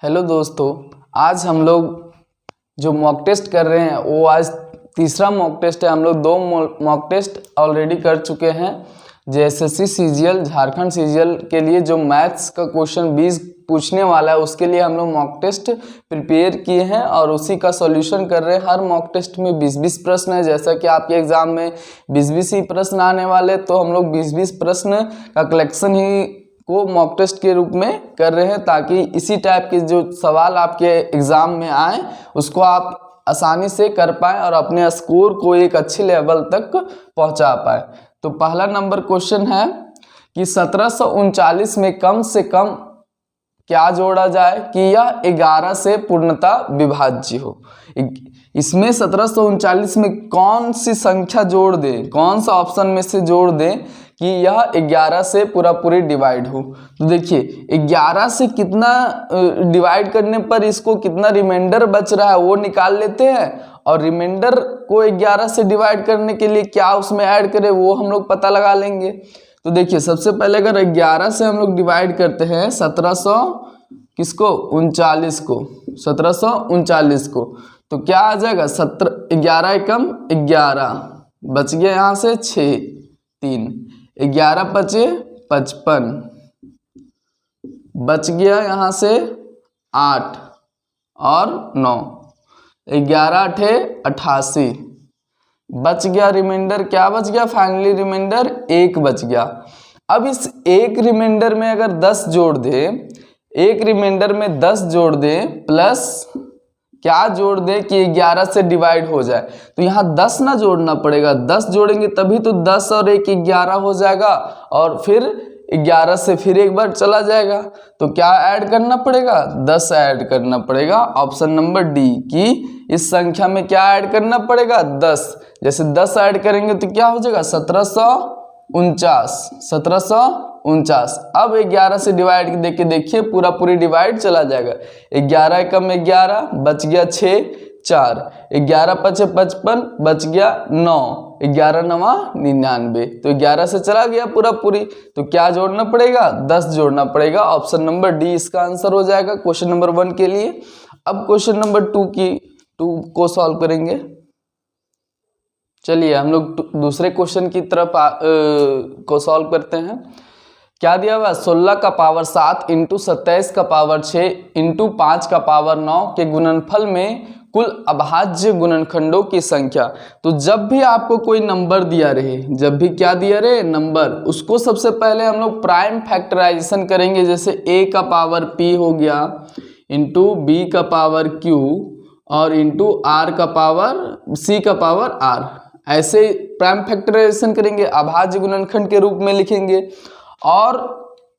Hello दोस्तों, आज हम लोग जो मॉक टेस्ट कर रहे हैं वो आज तीसरा मॉक टेस्ट है। हम लोग दो मॉक टेस्ट ऑलरेडी कर चुके हैं। जेएसएससी सीजीएल झारखंड सीजीएल के लिए जो मैथ्स का क्वेश्चन 20 पूछने वाला है उसके लिए हम लोग मॉक टेस्ट प्रिपेयर किए हैं और उसी का सॉल्यूशन कर रहे हैं। हर मॉक टेस्ट में 20-20 प्रश्न है। जैसा कि आपके एग्जाम में 20-20 ही प्रश्न आने वाले, तो हम लोग 20-20 प्रश्न का कलेक्शन ही को मॉक टेस्ट के रूप में कर रहे हैं, ताकि इसी टाइप के जो सवाल आपके एग्जाम में आए उसको आप आसानी से कर पाएँ और अपने स्कोर को एक अच्छे लेवल तक पहुंचा पाए। तो पहला नंबर क्वेश्चन है कि 1739 में कम से कम क्या जोड़ा जाए कि यह 11 से पूर्णतः विभाज्य हो। इसमें 1739 में कौन सी संख्या जोड़ दें, कौन सा ऑप्शन में से जोड़ दें कि यह 11 से पूरी डिवाइड हो। तो देखिए 11 से कितना डिवाइड करने पर इसको कितना रिमाइंडर बच रहा है वो निकाल लेते हैं, और रिमाइंडर को 11 से डिवाइड करने के लिए क्या उसमें ऐड करें वो हम लोग पता लगा लेंगे। तो देखिए सबसे पहले अगर 11 से हम लोग डिवाइड करते हैं 1739 को, तो क्या आ जाएगा 11 एकम 11 बच गया, यहाँ से 6 3 11 पचे 55 बच गया, यहाँ से 8 और 9 11 8 88 बच गया। रिमाइंडर क्या बच गया? फाइनली रिमाइंडर 1 बच गया। अब इस एक रिमाइंडर में अगर 10 जोड़ दे, एक रिमाइंडर में 10 जोड़ दे प्लस क्या जोड़ दे कि 11 से डिवाइड हो जाए, तो यहाँ 10 ना जोड़ना पड़ेगा। 10 जोड़ेंगे तभी तो 10 और 1 11 हो जाएगा, और फिर 11 से फिर एक बार चला जाएगा। तो क्या ऐड करना पड़ेगा? 10 ऐड करना पड़ेगा। ऑप्शन नंबर डी कि इस संख्या में क्या ऐड करना पड़ेगा? 10। जैसे 10 ऐड करेंगे तो क्या हो जाएगा? 1749। अब 11 से डिवाइड देके देखिए पूरी डिवाइड चला जाएगा। 11 एकम 11 बच गया 6 4 11 पचे 55 बच गया 9 11 नवा 99। तो 11 से चला गया पूरी। तो क्या जोड़ना पड़ेगा? 10 जोड़ना पड़ेगा। ऑप्शन नंबर डी इसका आंसर हो जाएगा क्वेश्चन नंबर 1 के लिए। अब क्वेश्चन नंबर 2 को सॉल्व करेंगे। चलिए हम लोग दूसरे क्वेश्चन की तरफ को सॉल्व करते हैं। क्या दिया हुआ? 16 का पावर 7 इंटू 27 का पावर 6 इंटू 5 का पावर 9 के गुणनफल में कुल अभाज्य गुणनखंडों की संख्या। तो जब भी आपको कोई नंबर दिया रहे, जब भी क्या दिया रहे नंबर, उसको सबसे पहले हम लोग प्राइम फैक्टराइजेशन करेंगे। जैसे a का पावर p हो गया इंटू b का पावर q और इंटू r का पावर c का पावर r, ऐसे प्राइम फैक्टराइजेशन करेंगे, अभाज्य गुणनखंड के रूप में लिखेंगे। और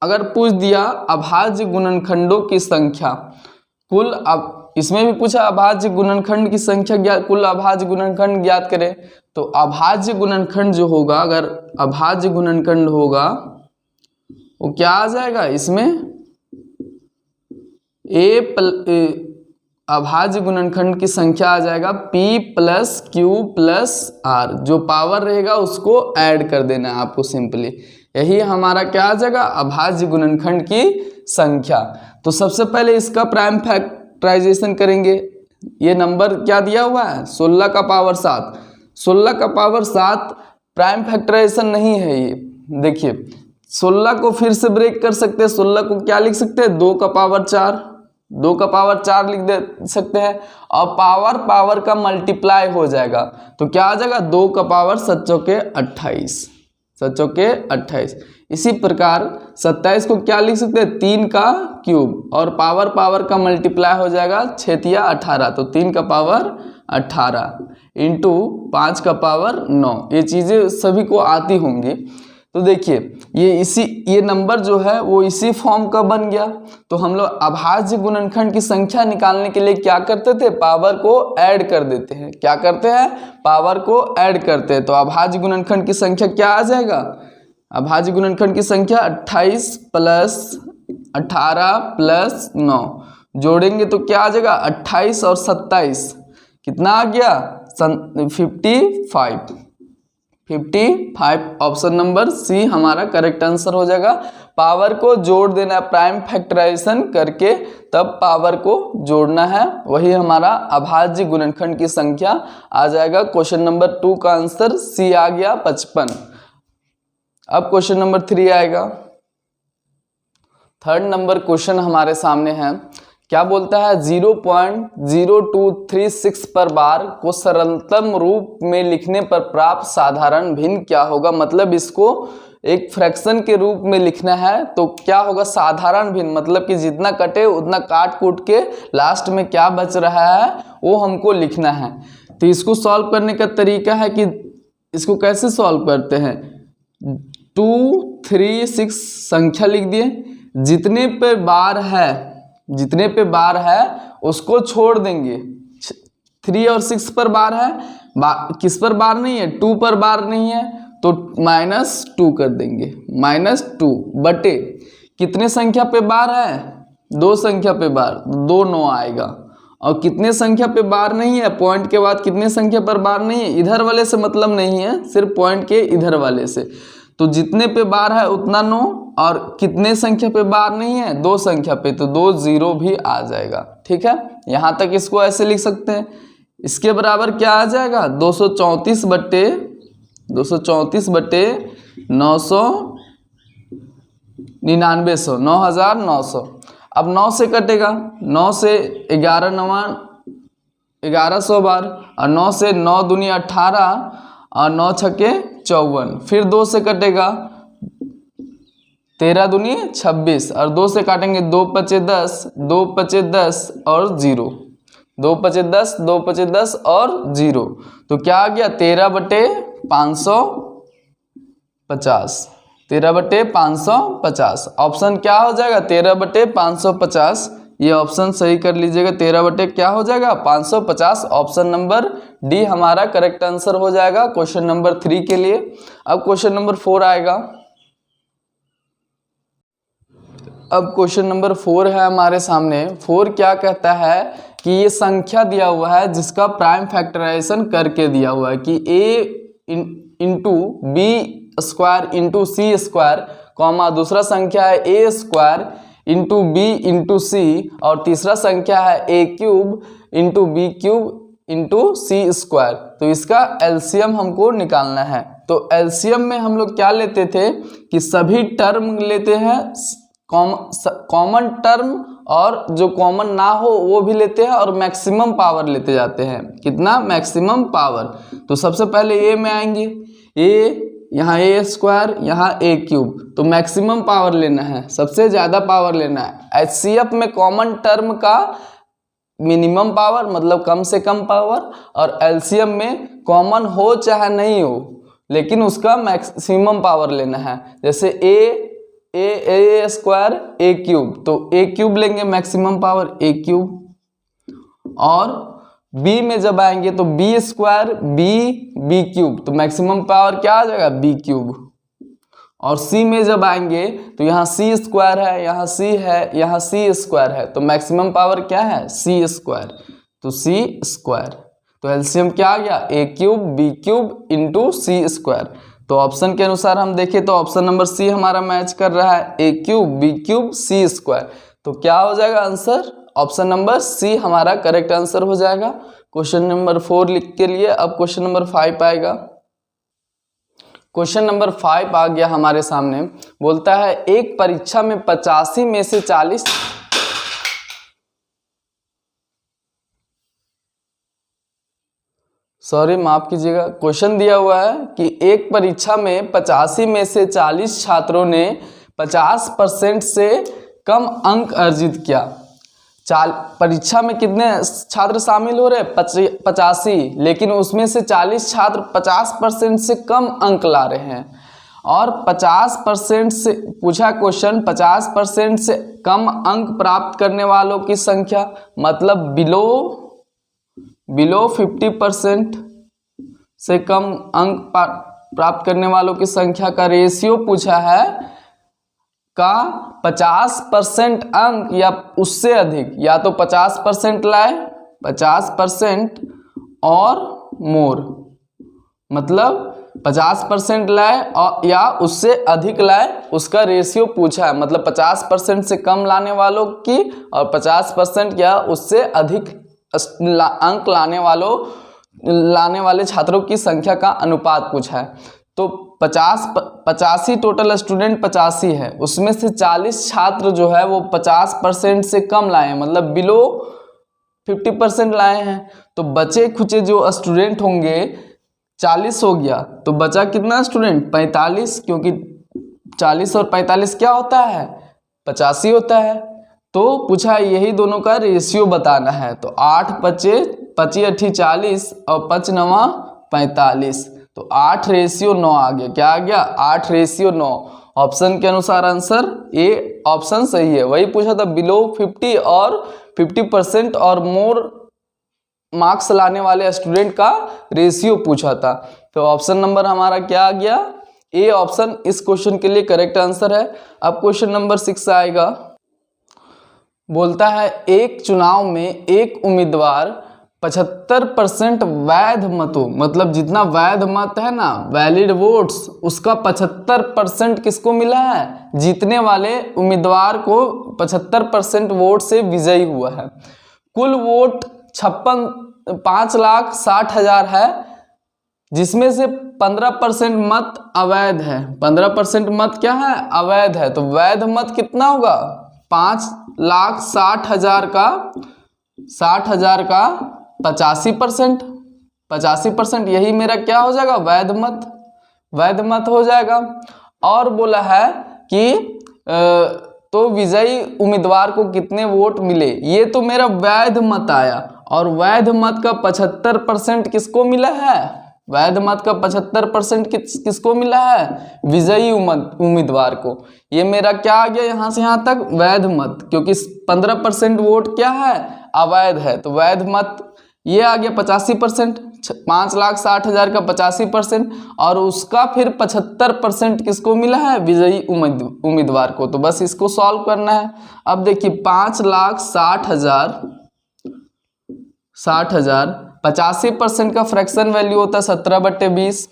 अगर पूछ दिया अभाज्य गुणनखंडों की संख्या कुल, अब इसमें भी पूछा अभाज्य गुणनखंड की संख्या कुल अभाज्य गुणनखंड ज्ञात करें, तो अभाज्य गुणनखंड जो होगा, अगर अभाज्य गुणनखंड होगा वो क्या आ जाएगा? इसमें अभाज्य गुणनखंड की संख्या आ जाएगा p plus q plus r. जो पावर रहेगा उसको ऐड कर देना है आपको सिंपली। यही हमारा क्या आ जाएगा? अभाज्य गुणनखंड की संख्या। तो सबसे पहले इसका प्राइम फैक्टराइजेशन करेंगे। ये नंबर क्या दिया हुआ है? 16 का पावर 7। 16 का पावर 7 प्राइम फैक्टराइजेशन नहीं है ये। देखिए 16 को फिर से ब्रेक कर सकते हैं। 16 को क्या लिख सकते हैं? 2 का पावर 4, 2 का पावर 4 लिख दे सकते हैं, और पावर का मल्टीप्लाई हो जाएगा तो क्या आ जाएगा? 2 का पावर 7 चौके 28। इसी प्रकार 27 को क्या लिख सकते हैं? 3 का क्यूब, और पावर का मल्टीप्लाई हो जाएगा 6 तिया 18, तो 3 का पावर 18 इंटू 5 का पावर 9। ये चीज़ें सभी को आती होंगी। तो देखिए ये नंबर जो है वो इसी फॉर्म का बन गया। तो हम लोग अभाज्य गुणनखंड की संख्या निकालने के लिए क्या करते थे? पावर को ऐड कर देते हैं। क्या करते हैं? पावर को ऐड करते हैं। तो अभाज्य गुणनखंड की संख्या क्या आ जाएगा? अभाज्य गुणनखंड की संख्या 28 प्लस 18 प्लस 9 जोड़ेंगे तो क्या आ जाएगा? 28 और 27 कितना आ गया? 55। 55। ऑप्शन नंबर सी हमारा करेक्ट आंसर हो जाएगा। पावर को जोड़ देना, प्राइम फैक्टराइजेशन करके तब पावर को जोड़ना है, वही हमारा अभाज्य गुणनखंड की संख्या आ जाएगा। क्वेश्चन नंबर 2 का आंसर सी आ गया 55। अब क्वेश्चन नंबर 3 आएगा। थर्ड नंबर क्वेश्चन हमारे सामने है, क्या बोलता है 0.0236 पर बार को सरलतम रूप में लिखने पर प्राप्त साधारण भिन्न क्या होगा। मतलब इसको एक फ्रैक्शन के रूप में लिखना है तो क्या होगा साधारण भिन्न, मतलब कि जितना कटे उतना काट कूट के लास्ट में क्या बच रहा है वो हमको लिखना है। तो इसको सॉल्व करने का तरीका है कि इसको कैसे सॉल्व करते हैं, 236 संख्या लिख दिए, जितने पे बार है उसको छोड़ देंगे। 3 और 6 पर बार है, किस पर बार नहीं है, 2 पर बार नहीं है तो -2 कर देंगे। -2 बटे कितने संख्या पे बार है, 2 संख्या पे बार, 2 9 आएगा। और कितने संख्या पे बार नहीं है, पॉइंट के बाद कितने संख्या पर बार नहीं है, इधर वाले से मतलब नहीं है, सिर्फ पॉइंट के इधर वाले से। तो जितने पे बार है उतना 9, और कितने संख्या पे बार नहीं है, 2 संख्या पे, तो 2 0 भी आ जाएगा। ठीक है, यहाँ तक इसको ऐसे लिख सकते हैं। इसके बराबर क्या आ जाएगा, 234 बटे 9,900। अब 9 से कटेगा, 9 से 11 9 1100 बार, और 9 से 9 दूनी 18 और 9 छक्के 54। फिर 2 से कटेगा, 13 दूनी 26, और 2 से काटेंगे 2 पचे 10, 2 पचे 10 और 0, 2 पचे 10, 2 पचे 10 और 0। तो क्या आ गया 13 बटे 550, 13 बटे 550। ऑप्शन क्या हो जाएगा 13 बटे 550, ये ऑप्शन सही कर लीजिएगा। 13 बटे क्या हो जाएगा 550। ऑप्शन नंबर डी हमारा करेक्ट आंसर हो जाएगा क्वेश्चन नंबर 3 के लिए। अब क्वेश्चन नंबर 4 आएगा। अब क्वेश्चन नंबर 4 है हमारे सामने। 4 क्या कहता है कि ये संख्या दिया हुआ है जिसका प्राइम फैक्टराइजेशन करके दिया हुआ है कि a into B square into C square, comma दूसरा संख्या है a square into B into C, और तीसरा संख्या है a cube into B cube into C square. तो इसका एलसीएम हमको निकालना है। तो एलसीएम में हम लोग क्या लेते थे कि सभी टर्म लेते हैं, कॉमन टर्म, और जो कॉमन ना हो वो भी लेते हैं, और मैक्सिमम पावर लेते जाते हैं। कितना मैक्सिमम पावर। तो सबसे पहले ए में आएंगे, ए यहाँ ए स्क्वायर, यहाँ ए क्यूब, तो मैक्सिमम पावर लेना है, सबसे ज़्यादा पावर लेना है। एचसीएफ में कॉमन टर्म का मिनिमम पावर मतलब कम से कम पावर, और एलसीएम में कॉमन हो चाहे नहीं हो लेकिन उसका मैक्सिमम पावर लेना है। जैसे ए स्क्वायर ए क्यूब, तो ए क्यूब लेंगे मैक्सिमम पावर ए क्यूब, और बी में जब आएंगे तो बी स्क्वायर बी क्यूब, तो मैक्सिमम पावर क्या आ जाएगा बी क्यूब, और सी में जब आएंगे तो यहाँ सी स्क्वायर है, यहाँ सी है, यहाँ सी स्क्वायर है, तो मैक्सिमम पावर क्या है सी स्क्वायर, तो सी स्क्वायर। तो एलसीएम क्या आ गया ए cube B cube into C square. तो ऑप्शन के अनुसार हम देखें तो ऑप्शन नंबर सी हमारा मैच कर रहा है, ए cube B cube C square. तो क्या हो जाएगा आंसर, ऑप्शन नंबर सी हमारा करेक्ट आंसर हो जाएगा क्वेश्चन नंबर 4 लिख के लिए। अब क्वेश्चन नंबर 5 आएगा। क्वेश्चन नंबर 5 आ गया हमारे सामने। बोलता है एक परीक्षा में 85 में से 40 माफ कीजिएगा। क्वेश्चन दिया हुआ है कि एक परीक्षा में 85 में से 40 छात्रों ने 50% से कम अंक अर्जित किया। परीक्षा में कितने छात्र शामिल हो रहे 85, लेकिन उसमें से 40 छात्र 50% से कम अंक ला रहे हैं, और 50% से पूछा क्वेश्चन 50% से कम अंक प्राप्त करने वालों की संख्या, मतलब बिलो 50% से कम अंक प्राप्त करने वालों की संख्या का रेशियो पूछा है का 50% अंक या उससे अधिक, या तो 50% लाए 50% और मोर, मतलब 50% लाए और या उससे अधिक लाए, उसका रेशियो पूछा है। मतलब 50% से कम लाने वालों की और 50% या उससे अधिक अंक लाने वाले छात्रों की संख्या का अनुपात पूछा है। तो 85 टोटल स्टूडेंट 85 है, उसमें से 40 छात्र जो है वो 50% से कम लाए हैं, मतलब बिलो 50% लाए हैं। तो बचे खुचे जो स्टूडेंट होंगे 40 हो गया, तो बचा कितना स्टूडेंट 45, क्योंकि 40 और 45 क्या होता है 85 होता है। तो पूछा यही दोनों का रेशियो बताना है। तो 8 पचे 25 40 और 5 9 45, तो 8:9 आ गया। क्या आ गया 8:9। ऑप्शन के अनुसार आंसर ए ऑप्शन सही है। वही पूछा था बिलो 50 और 50% और मोर मार्क्स लाने वाले स्टूडेंट का रेशियो पूछा था। तो ऑप्शन नंबर हमारा क्या आ गया ए ऑप्शन इस क्वेश्चन के लिए करेक्ट आंसर है। अब क्वेश्चन नंबर 6 आएगा। बोलता है एक चुनाव में एक उम्मीदवार 75% वैध मतों, मतलब जितना वैध मत है ना वैलिड वोट्स, उसका 75% किसको मिला है, जीतने वाले उम्मीदवार को 75% वोट से विजयी हुआ है। कुल वोट 5,60,000 है, जिसमें से 15% मत अवैध है। 15% मत क्या है अवैध है। तो वैध मत कितना होगा 5,60,000 का 85%, 85% यही मेरा क्या हो जाएगा वैध मत हो जाएगा। और बोला है कि तो विजयी उम्मीदवार को कितने वोट मिले, ये तो मेरा वैध मत आया। और वैध मत का 75% किसको मिला है, वैध मत का 75% किसको मिला है विजयी उम्मीदवार को। ये मेरा क्या आ गया यहाँ से यहाँ तक वैध मत, क्योंकि 15% वोट क्या है अवैध है। तो वैध मत ये आ गया 85%, 5,60,000 का 85%, और उसका फिर 75% किसको मिला है विजयी उम्मीदवार को। तो बस इसको सॉल्व करना है। अब देखिए 5,60,000 85% का फ्रैक्शन वैल्यू होता है 17/20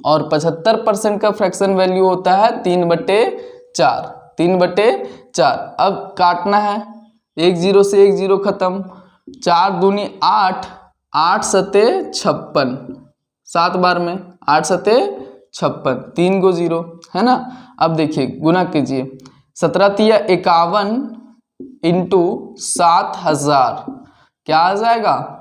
और 75% का फ्रैक्शन वैल्यू होता है 3/4। अब काटना है, 1 0 से 1 0 खत्म, 4 दूनी 8, 8 सते 56, 7 बार में 8 सते 56, 3 गो 0 है ना। अब देखिए गुना कीजिए, 17 तिया 51 इंटू 7,000 क्या आ जाएगा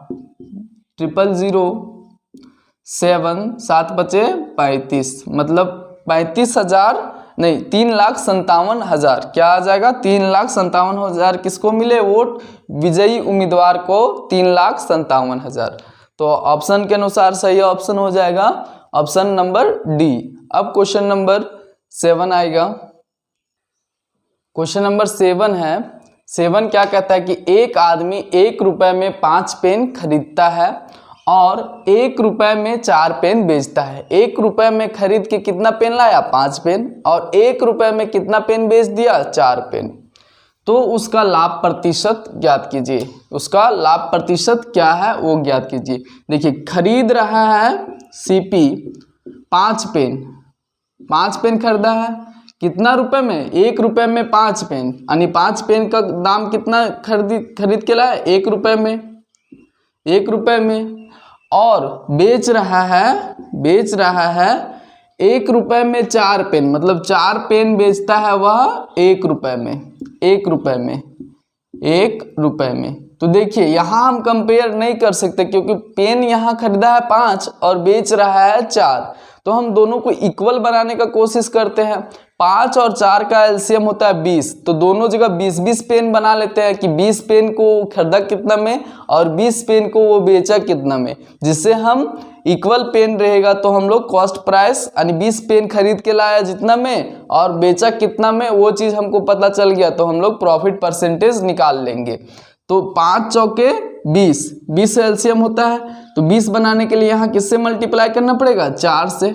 00007, 7 बचे 35, मतलब 35,000 नहीं 3,57,000 क्या आ जाएगा 3,57,000 किसको मिले वोट, विजयी उम्मीदवार को 3,57,000। तो ऑप्शन के अनुसार सही ऑप्शन हो जाएगा ऑप्शन नंबर डी। अब क्वेश्चन नंबर 7 आएगा। क्वेश्चन नंबर 7 है। 7 क्या कहता है कि एक आदमी 1 रुपए में 5 पेन खरीदता है और 1 रुपए में 4 पेन बेचता है। 1 रुपए में खरीद के कितना पेन लाया 5 पेन, और 1 रुपए में कितना पेन बेच दिया 4 पेन। तो उसका लाभ प्रतिशत ज्ञात कीजिए। उसका लाभ प्रतिशत क्या है वो ज्ञात कीजिए। देखिए खरीद रहा है सीपी 5 पेन खरीदा है, कितना रुपए में 1 रुपए में 5 पेन, यानी 5 पेन का दाम कितना खरीद के लाया 1 रुपए में, 1 रुपए में। और बेच रहा है 1 रुपए में 4 पेन, मतलब 4 पेन बेचता है वह 1 रुपए में। तो देखिए यहाँ हम कंपेयर नहीं कर सकते, क्योंकि पेन यहाँ खरीदा है 5 और बेच रहा है 4, तो हम दोनों को इक्वल बनाने का कोशिश करते हैं। 5 और 4 का एलसीएम होता है 20, तो दोनों जगह 20-20 पेन बना लेते हैं कि 20 पेन को खरीदा कितना में और 20 पेन को वो बेचा कितना में, जिससे हम इक्वल पेन रहेगा तो हम लोग कॉस्ट प्राइस यानी 20 पेन खरीद के लाया जितना में और बेचा कितना में वो चीज़ हमको पता चल गया, तो हम लोग प्रॉफिट परसेंटेज निकाल लेंगे। तो 5 चौके 20 एलसीएम होता है, तो 20 बनाने के लिए यहाँ किससे मल्टीप्लाई करना पड़ेगा 4 से।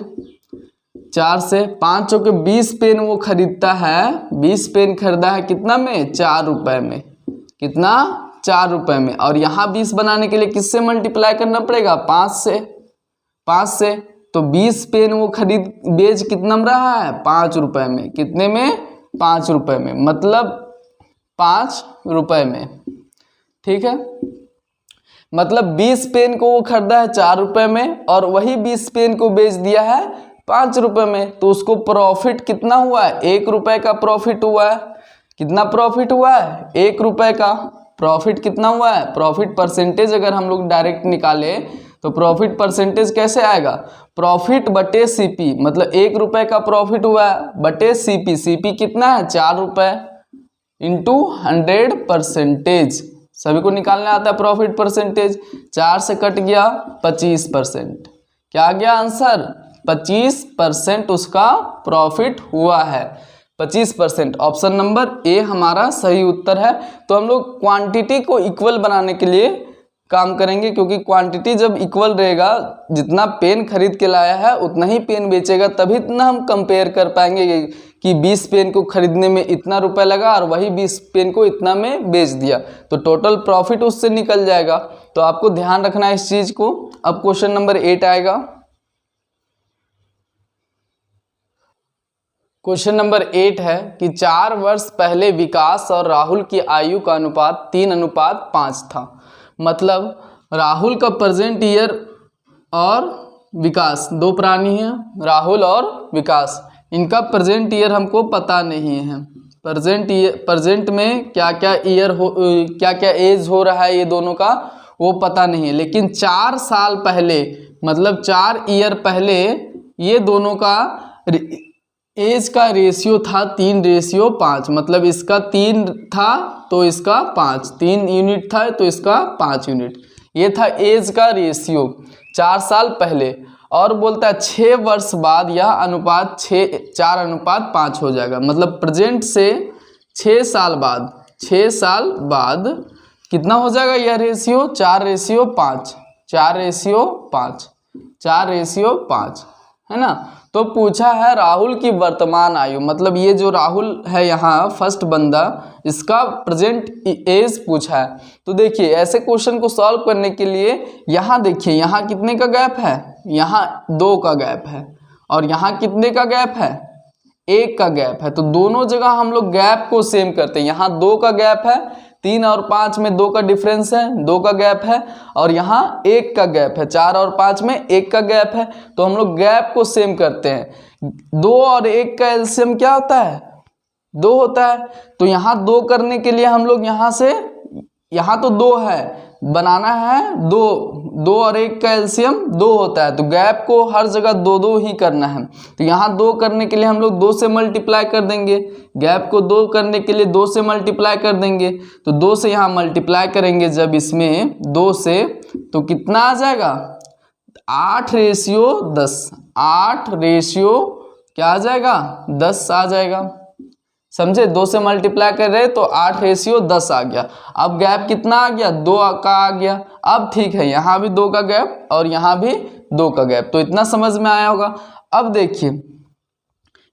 5 चौके 20 पेन वो खरीदता है, 20 पेन खरीदा है कितना में 4 रुपए में, कितना 4 रुपए में। और यहाँ 20 बनाने के लिए किससे मल्टीप्लाई करना पड़ेगा 5 से। तो 20 पेन वो खरीद बेच कितना में रहा है, 5 रुपए में। कितने में, 5 रुपए में, मतलब 5 रुपए में, ठीक है। मतलब 20 पेन को वो खरीदा है 4 रुपए में और वही 20 पेन को बेच दिया है 5 रुपए में, तो उसको प्रॉफिट कितना हुआ है, 1 रुपए का प्रॉफिट हुआ है। कितना प्रॉफिट हुआ है, 1 रुपए का। प्रॉफिट कितना हुआ है, प्रॉफिट परसेंटेज अगर हम लोग डायरेक्ट निकाले तो प्रॉफिट परसेंटेज कैसे आएगा, प्रॉफिट बटे सीपी, मतलब 1 रुपए का प्रॉफिट हुआ है बटे सीपी। सीपी कितना है, 4 रुपए इंटू 100%। सभी को निकालना आता है प्रॉफिट परसेंटेज। 4 से कट गया 25%। क्या आ गया आंसर, 25% उसका प्रॉफिट हुआ है, 25%। ऑप्शन नंबर ए हमारा सही उत्तर है। तो हम लोग क्वांटिटी को इक्वल बनाने के लिए काम करेंगे, क्योंकि क्वांटिटी जब इक्वल रहेगा, जितना पेन खरीद के लाया है उतना ही पेन बेचेगा, तभी इतना हम कंपेयर कर पाएंगे कि 20 पेन को खरीदने में इतना रुपए लगा और वही 20 पेन को इतना में बेच दिया, तो टोटल प्रॉफिट उससे निकल जाएगा। तो आपको ध्यान रखना है इस चीज को। अब क्वेश्चन नंबर 8 आएगा। क्वेश्चन नंबर 8 है कि 4 वर्ष पहले विकास और राहुल की आयु का अनुपात 3:5 था। मतलब राहुल का प्रेजेंट ईयर और विकास, दो प्राणी हैं, राहुल और विकास, इनका प्रेजेंट ईयर हमको पता नहीं है। प्रेजेंट में क्या क्या ईयर हो, क्या क्या एज हो रहा है ये दोनों का, वो पता नहीं है। लेकिन 4 साल पहले, मतलब 4 ईयर पहले ये दोनों का एज का रेशियो था 3:5। मतलब इसका 3 था तो इसका 5, 3 यूनिट था तो इसका 5 यूनिट। ये था एज का रेशियो 4 साल पहले। और बोलता है 6 वर्ष बाद यह अनुपात 4:5 हो जाएगा। मतलब प्रेजेंट से 6 साल बाद कितना हो जाएगा यह रेशियो, 4:5, 4:5 है ना। तो पूछा है राहुल की वर्तमान आयु, मतलब ये जो राहुल है यहाँ फर्स्ट बंदा, इसका प्रेजेंट एज पूछा है। तो देखिए ऐसे क्वेश्चन को सॉल्व करने के लिए यहाँ देखिए, यहाँ कितने का गैप है, यहाँ 2 का गैप है, और यहाँ कितने का गैप है, 1 का गैप है। तो दोनों जगह हम लोग गैप को सेम करते हैं। यहाँ 2 का गैप है, 3 और 5 में 2 का डिफरेंस है, 2 का गैप है, और यहाँ 1 का गैप है, 4 और 5 में 1 का गैप है। तो हम लोग गैप को सेम करते हैं। 2 और 1 का एलसीएम क्या होता है, 2 होता है। तो यहाँ 2 करने के लिए हम लोग यहाँ से, यहाँ तो 2 है, बनाना है 2 और 1 का एलसीएम 2 होता है। तो गैप को हर जगह 2 ही करना है। तो यहाँ 2 करने के लिए हम लोग 2 से मल्टीप्लाई कर देंगे, गैप को 2 करने के लिए 2 से मल्टीप्लाई कर देंगे। तो 2 से यहाँ मल्टीप्लाई करेंगे जब इसमें 2 से, तो कितना आ जाएगा, 8:10, 8 क्या आ जाएगा, 10 आ जाएगा। समझे, 2 से मल्टीप्लाई कर रहे तो 8:10 आ गया। अब गैप कितना आ गया, 2 का आ गया। अब ठीक है, यहाँ भी 2 का गैप और यहाँ भी 2 का गैप। तो इतना समझ में आया होगा। अब देखिए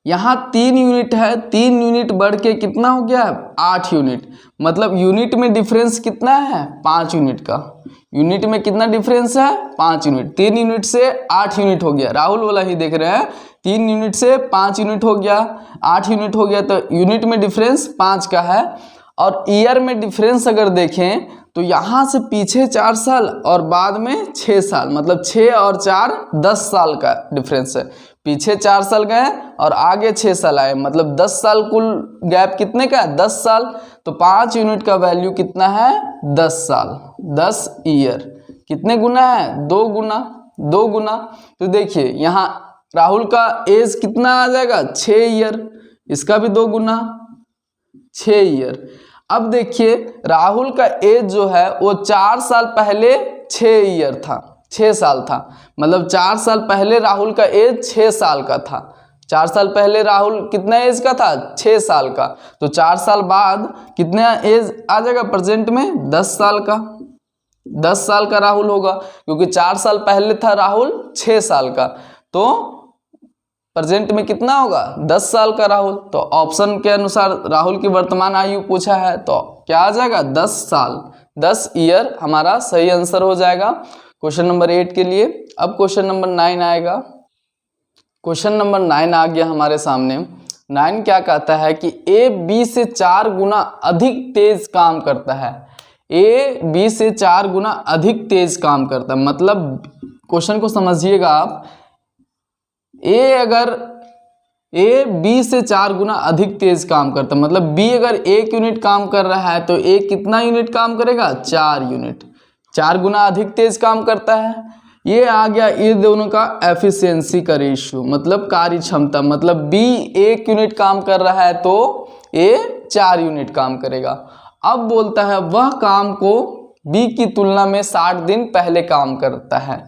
यहाँ 3 यूनिट है, 3 यूनिट बढ़ के कितना हो गया, 8 यूनिट। मतलब यूनिट में डिफरेंस कितना है, 5 यूनिट का। यूनिट में कितना डिफरेंस है, 5 यूनिट। 3 यूनिट से 8 यूनिट हो गया, राहुल वाला ही देख रहे हैं। 3 यूनिट से 5 यूनिट हो गया, 8 यूनिट हो गया। तो यूनिट में डिफरेंस 5 का है। और ईयर में डिफरेंस अगर देखें तो यहाँ से पीछे 4 साल और बाद में 6 साल, मतलब 6 और 4 10 साल का डिफरेंस है। पीछे 4 साल गए और आगे 6 साल आए, मतलब 10 साल कुल गैप कितने का है, 10 साल। तो 5 यूनिट का वैल्यू कितना है, 10 साल, 10 ईयर। कितने गुना है, 2 गुना। तो देखिए यहाँ राहुल का एज कितना आ जाएगा, 6 ईयर। इसका भी 2 गुना, 6 ईयर। अब देखिए राहुल का एज जो है वो 4 साल पहले 6 ईयर था, 6 साल था। मतलब 4 साल पहले राहुल का एज 6 साल का था। 4 साल पहले राहुल कितना एज का था, 6 साल का। तो 4 साल बाद कितना एज आ जाएगा प्रेजेंट में, 10 साल का। 10 साल का राहुल होगा, क्योंकि 4 साल पहले था राहुल 6 साल का। तो प्रेजेंट में कितना होगा, 10 साल का राहुल। तो ऑप्शन के अनुसार राहुल की वर्तमान आयु पूछा है, तो क्या आ जाएगा, 10 साल, 10 ईयर हमारा सही आंसर हो जाएगा क्वेश्चन नंबर 8 के लिए। अब क्वेश्चन नंबर 9 आएगा। क्वेश्चन नंबर 9 आ गया हमारे सामने। 9 क्या कहता है कि ए बी से 4 गुना अधिक तेज काम करता है। ए बी से 4 गुना अधिक तेज काम करता है, मतलब क्वेश्चन को समझिएगा आप। ए बी से 4 गुना अधिक तेज काम करता है, मतलब बी अगर 1 यूनिट काम कर रहा है तो ए कितना यूनिट काम करेगा, 4 यूनिट, 4 गुना अधिक तेज काम करता है। ये आ गया ये दोनों का एफिशिएंसी का रेशियो, मतलब कार्य क्षमता, मतलब बी 1 यूनिट काम कर रहा है तो ए 4 यूनिट काम करेगा। अब बोलता है वह काम को बी की तुलना में 60 दिन पहले काम करता है।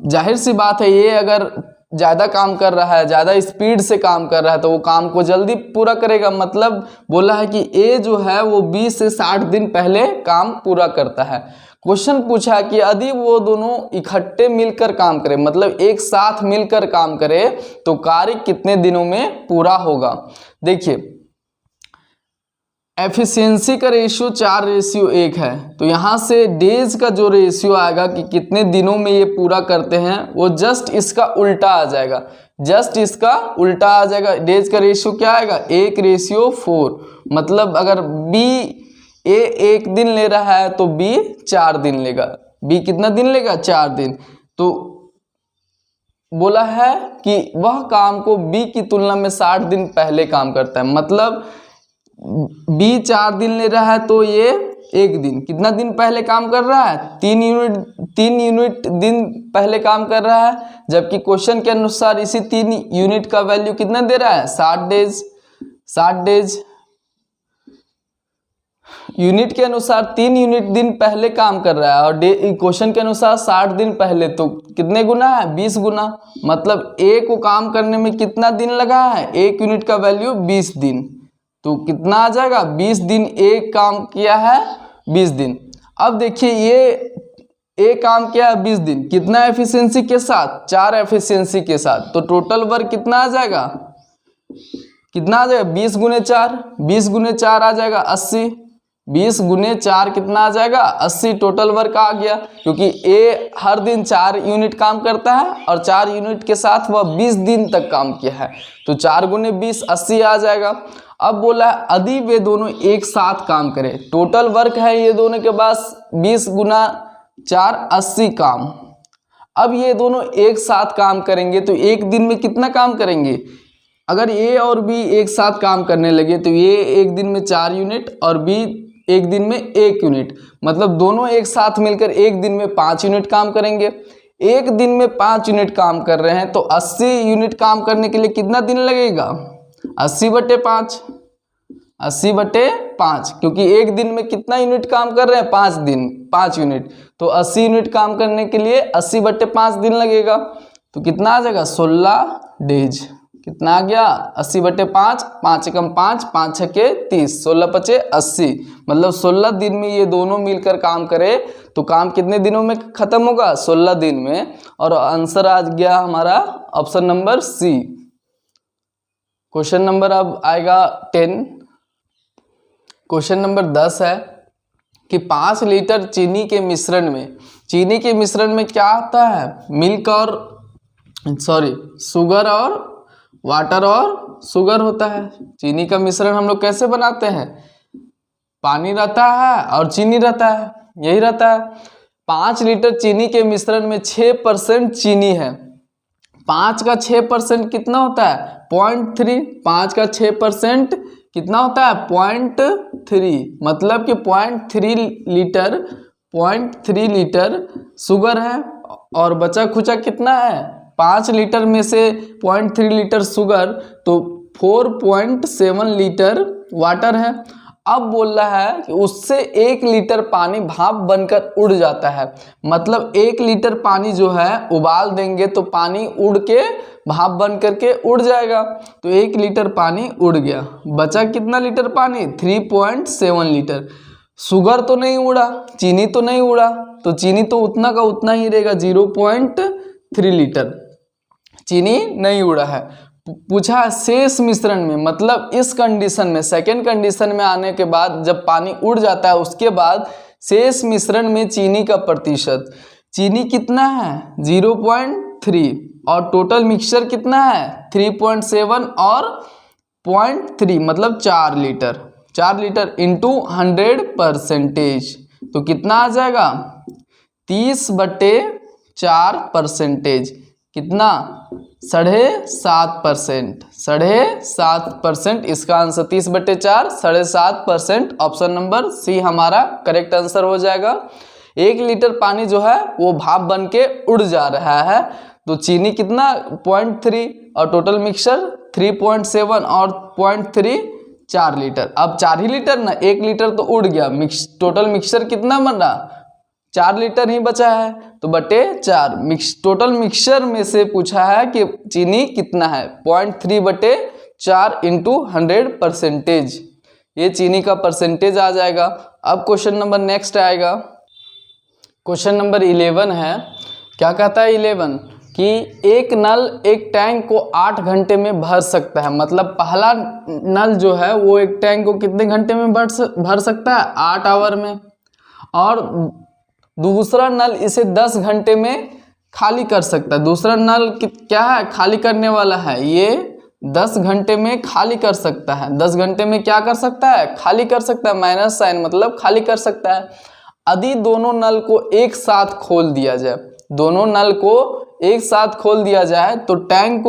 जाहिर सी बात है, ये अगर ज़्यादा काम कर रहा है, ज़्यादा स्पीड से काम कर रहा है तो वो काम को जल्दी पूरा करेगा। मतलब बोला है कि ए जो है वो बी से 60 दिन पहले काम पूरा करता है। क्वेश्चन पूछा कि यदि वो दोनों इकट्ठे मिलकर काम करे, मतलब एक साथ मिलकर काम करे, तो कार्य कितने दिनों में पूरा होगा। देखिए एफिशिएंसी का रेशियो 4:1 है, तो यहाँ से डेज का जो रेशियो आएगा कि कितने दिनों में ये पूरा करते हैं, वो जस्ट इसका उल्टा आ जाएगा, जस्ट इसका उल्टा आ जाएगा। डेज का रेशियो क्या आएगा, 1:4। मतलब अगर बी ए 1 दिन ले रहा है तो बी 4 दिन लेगा। बी कितना दिन लेगा, 4 दिन। तो बोला है कि वह काम को बी की तुलना में 60 दिन पहले काम करता है, मतलब बी 4 दिन ले रहा है तो ये 1 दिन, कितना दिन पहले काम कर रहा है, 3 यूनिट दिन पहले काम कर रहा है। जबकि क्वेश्चन के अनुसार इसी 3 यूनिट का वैल्यू कितना दे रहा है, 60 डेज। 60 डेज यूनिट के अनुसार 3 यूनिट दिन पहले काम कर रहा है, और क्वेश्चन के अनुसार 60 दिन पहले, तो कितने गुना है, 20 गुना। मतलब ए को काम करने में कितना दिन लगा है, 1 यूनिट का वैल्यू 20 दिन, तो कितना आ जाएगा, 20 दिन एक काम किया है, 20 दिन। अब देखिए ये एक काम किया है 20 दिन, कितना एफिशिएंसी के साथ, 4 एफिशिएंसी के साथ, तो टोटल वर्क कितना आ जाएगा, कितना आ जाएगा, 20 गुने 4, 20 गुने 4 आ जाएगा 80, 20 गुने 4 कितना आ जाएगा, 80 टोटल वर्क आ गया। क्योंकि ए हर दिन 4 यूनिट काम करता है और 4 यूनिट के साथ वह 20 दिन तक काम किया है, तो 4 गुने 20 80 आ जाएगा। अब बोला है यदि वे दोनों एक साथ काम करें, टोटल वर्क है ये दोनों के पास 20 गुना 4 80 काम। अब ये दोनों एक साथ काम करेंगे तो एक दिन में कितना काम करेंगे, अगर ए और बी एक साथ काम करने लगे तो ये एक दिन में 4 यूनिट और बी एक दिन में 1 यूनिट, मतलब दोनों एक साथ मिलकर एक दिन में 5 यूनिट काम करेंगे। एक दिन में 5 यूनिट काम कर रहे हैं तो 80 यूनिट काम करने के लिए कितना दिन लगेगा, 80/5, 80/5, क्योंकि एक दिन में कितना यूनिट काम कर रहे हैं, 5 दिन 5 यूनिट, तो 80 यूनिट काम करने के लिए 80/5 दिन लगेगा, तो कितना आ जाएगा, 16 डेज। कितना आ गया, 80/5, 5 एकम 5, 5 छके 30, 16×5 80, मतलब 16 दिन में ये दोनों मिलकर काम करे तो काम कितने दिनों में खत्म होगा, 16 दिन में। और आंसर आ गया हमारा option number C. Question number अब आएगा 10। क्वेश्चन नंबर 10 है कि 5 लीटर चीनी के मिश्रण में क्या आता है, मिल्क और शुगर और वाटर और शुगर होता है। चीनी का मिश्रण हम लोग कैसे बनाते हैं, पानी रहता है और चीनी रहता है, यही रहता है। 5 लीटर चीनी के मिश्रण में 6% चीनी है। 5 का 6% कितना होता है, 0.3। 5 का 6% कितना होता है, 0.3, मतलब कि 0.3 लीटर शुगर है और बचा खुचा कितना है, 5 लीटर में से 0.3 लीटर शुगर, तो 4.7 लीटर वाटर है। अब बोल रहा है कि उससे 1 लीटर पानी भाप बनकर उड़ जाता है, मतलब 1 लीटर पानी जो है उबाल देंगे तो पानी उड़ के भाप बन करके उड़ जाएगा, तो 1 लीटर पानी उड़ गया। बचा कितना लीटर पानी, 3.7 लीटर। शुगर तो नहीं उड़ा, चीनी तो नहीं उड़ा, तो चीनी तो उतना का उतना ही रहेगा, 0.3 लीटर चीनी नहीं उड़ा है। पूछा शेष मिश्रण में, मतलब इस कंडीशन में, सेकेंड कंडीशन में आने के बाद जब पानी उड़ जाता है उसके बाद शेष मिश्रण में चीनी का प्रतिशत, चीनी कितना है 0.3, और टोटल मिक्सचर कितना है 3.7 और 0.3 मतलब 4 लीटर। 4 लीटर इंटू 100%, तो कितना आ जाएगा 30/4%, कितना 7.5%, 7.5%। इसका आंसर 30/4 7.5%। ऑप्शन नंबर सी हमारा करेक्ट आंसर हो जाएगा। 1 लीटर पानी जो है वो भाप बन के उड़ जा रहा है, तो चीनी कितना 0.3 और टोटल मिक्सचर 3.7 और 0.3 4 लीटर। अब 4 ही लीटर ना, 1 लीटर तो उड़ गया, टोटल मिक्सचर कितना बन रहा 4 लीटर ही बचा है, तो बटे 4 टोटल मिक्सचर में से पूछा है कि चीनी कितना है 0.3/4 इंटू 100%, ये चीनी का परसेंटेज आ जाएगा। अब क्वेश्चन नंबर नेक्स्ट आएगा, क्वेश्चन नंबर 11 है। क्या कहता है 11 कि एक नल एक टैंक को 8 घंटे में भर सकता है, मतलब पहला नल जो है वो एक टैंक को कितने घंटे में भर सकता है 8 आवर में, और दूसरा नल इसे 10 घंटे में खाली कर सकता है। दूसरा नल क्या है खाली करने वाला है, ये 10 घंटे में खाली कर सकता है। 10 घंटे में क्या कर सकता है खाली कर सकता है, माइनस साइन मतलब खाली कर सकता है। यदि दोनों नल को एक साथ खोल दिया जाए, दोनों नल को एक साथ खोल दिया जाए तो टैंक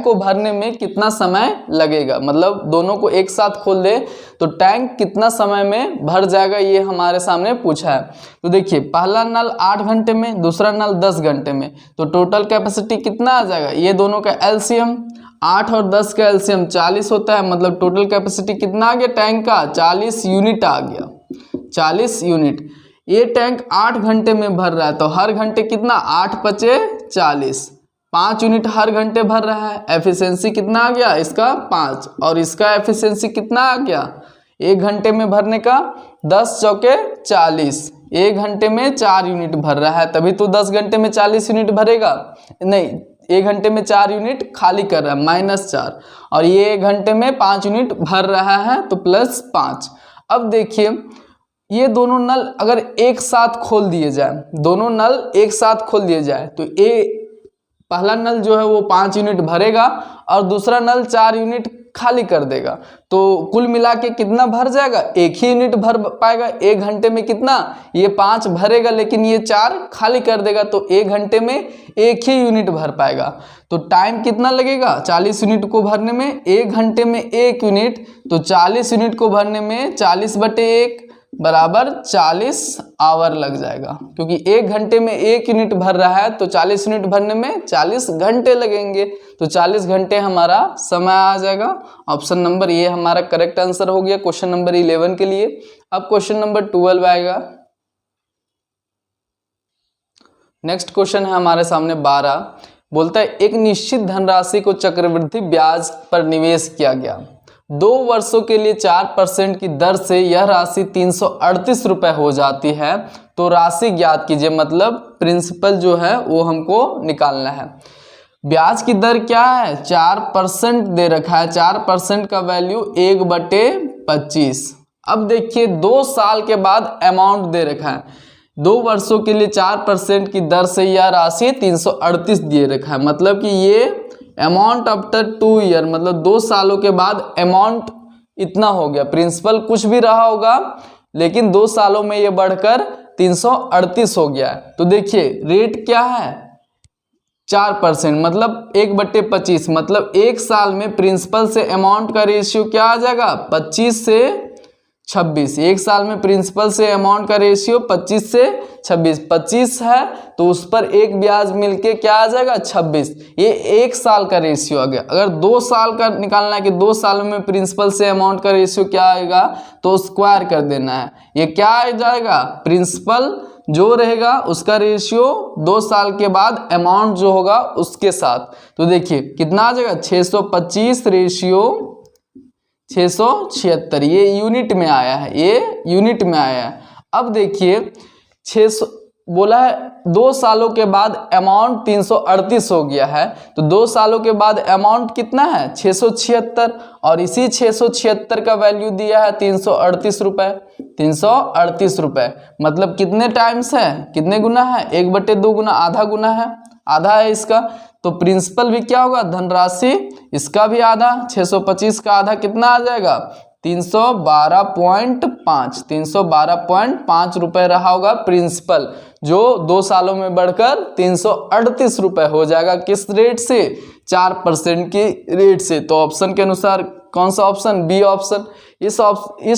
को भरने में कितना समय लगेगा, मतलब दोनों को एक साथ खोल दे तो टैंक कितना समय में भर जाएगा, ये हमारे सामने पूछा है। तो देखिए पहला नल 8 घंटे में, दूसरा नल 10 घंटे में, तो टोटल कैपेसिटी कितना आ जाएगा, ये दोनों का एलसीएम 8 और 10 का एलसीएम 40 होता है, मतलब टोटल कैपेसिटी कितना आ गया टैंक का 40 यूनिट आ गया, 40 यूनिट। ये टैंक 8 घंटे में भर रहा है, तो हर घंटे कितना 8 × 5 = 40, 5 यूनिट हर घंटे भर रहा है। एफिशिएंसी कितना आ गया इसका 5, और इसका एफिशिएंसी कितना आ गया 1 घंटे में भरने का 10 × 4 = 40, 1 घंटे में 4 यूनिट भर रहा है, तभी तो 10 घंटे में 40 यूनिट भरेगा, नहीं 1 घंटे में 4 यूनिट खाली कर रहा है -4, और ये 1 घंटे में 5 यूनिट भर रहा है तो +5। अब देखिए ये दोनों नल अगर एक साथ खोल दिए जाए, दोनों नल एक साथ खोल दिए जाए तो पहला नल जो है वो 5 यूनिट भरेगा और दूसरा नल 4 यूनिट खाली कर देगा, तो कुल मिला के कितना भर जाएगा 1 ही यूनिट भर पाएगा। 1 घंटे में कितना ये 5 भरेगा लेकिन ये 4 खाली कर देगा, तो 1 घंटे में 1 ही यूनिट भर पाएगा। तो टाइम कितना लगेगा 40 यूनिट को भरने में, 1 घंटे में 1 यूनिट, तो 40 यूनिट को भरने में 40/1 बराबर 40 आवर लग जाएगा, क्योंकि 1 घंटे में 1 यूनिट भर रहा है तो 40 यूनिट भरने में 40 घंटे लगेंगे, तो 40 घंटे हमारा समय आ जाएगा। ऑप्शन नंबर ये हमारा करेक्ट आंसर हो गया क्वेश्चन नंबर 11 के लिए। अब क्वेश्चन नंबर 12 आएगा। नेक्स्ट क्वेश्चन है हमारे सामने 12, बोलता है एक निश्चित धनराशि को चक्रवृद्धि ब्याज पर निवेश किया गया, 2 वर्षों के लिए 4% की दर से यह राशि 338 रुपये हो जाती है, तो राशि ज्ञात कीजिए, मतलब प्रिंसिपल जो है वो हमको निकालना है। ब्याज की दर क्या है 4% दे रखा है, 4% का वैल्यू 1/25। अब देखिए 2 साल के बाद अमाउंट दे रखा है, 2 वर्षों के लिए 4% की दर से यह राशि 338 दे रखा है, मतलब कि ये अमाउंट आफ्टर 2 ईयर, मतलब 2 सालों के बाद अमाउंट इतना हो गया। प्रिंसिपल कुछ भी रहा होगा लेकिन 2 सालों में ये बढ़कर 338 हो गया है। तो देखिए रेट क्या है 4%, मतलब 1/25, मतलब 1 साल में प्रिंसिपल से अमाउंट का रेशियो क्या आ जाएगा 25 से 26। 1 साल में प्रिंसिपल से अमाउंट का रेशियो 25 से 26, 25 है तो उस पर एक ब्याज मिलके क्या आ जाएगा 26, ये 1 साल का रेशियो आ गया। अगर 2 साल का निकालना है कि 2 सालों में प्रिंसिपल से अमाउंट का रेशियो क्या आएगा, तो स्क्वायर कर देना है। ये क्या आ जाएगा प्रिंसिपल जो रहेगा उसका रेशियो 2 साल के बाद अमाउंट जो होगा उसके साथ, तो देखिए कितना आ जाएगा 625 रेशियो 676, ये यूनिट में आया है, ये यूनिट में आया है। अब देखिए 600 बोला है 2 सालों के बाद अमाउंट 338 हो गया है, तो 2 सालों के बाद अमाउंट कितना है 676, और इसी 676 का वैल्यू दिया है 338 रुपये। 338 रुपये मतलब कितने टाइम्स है, कितने गुना है 1/2 गुना, आधा गुना है, आधा है इसका, तो प्रिंसिपल भी क्या होगा, धनराशि इसका भी आधा, 625 का आधा कितना आ जाएगा, 312.5, 312.5 रुपये रहा होगा प्रिंसिपल, जो 2 सालों में बढ़कर 338 रुपये हो जाएगा। किस रेट से, 4% की रेट से। तो ऑप्शन के अनुसार कौन सा ऑप्शन, बी ऑप्शन। इस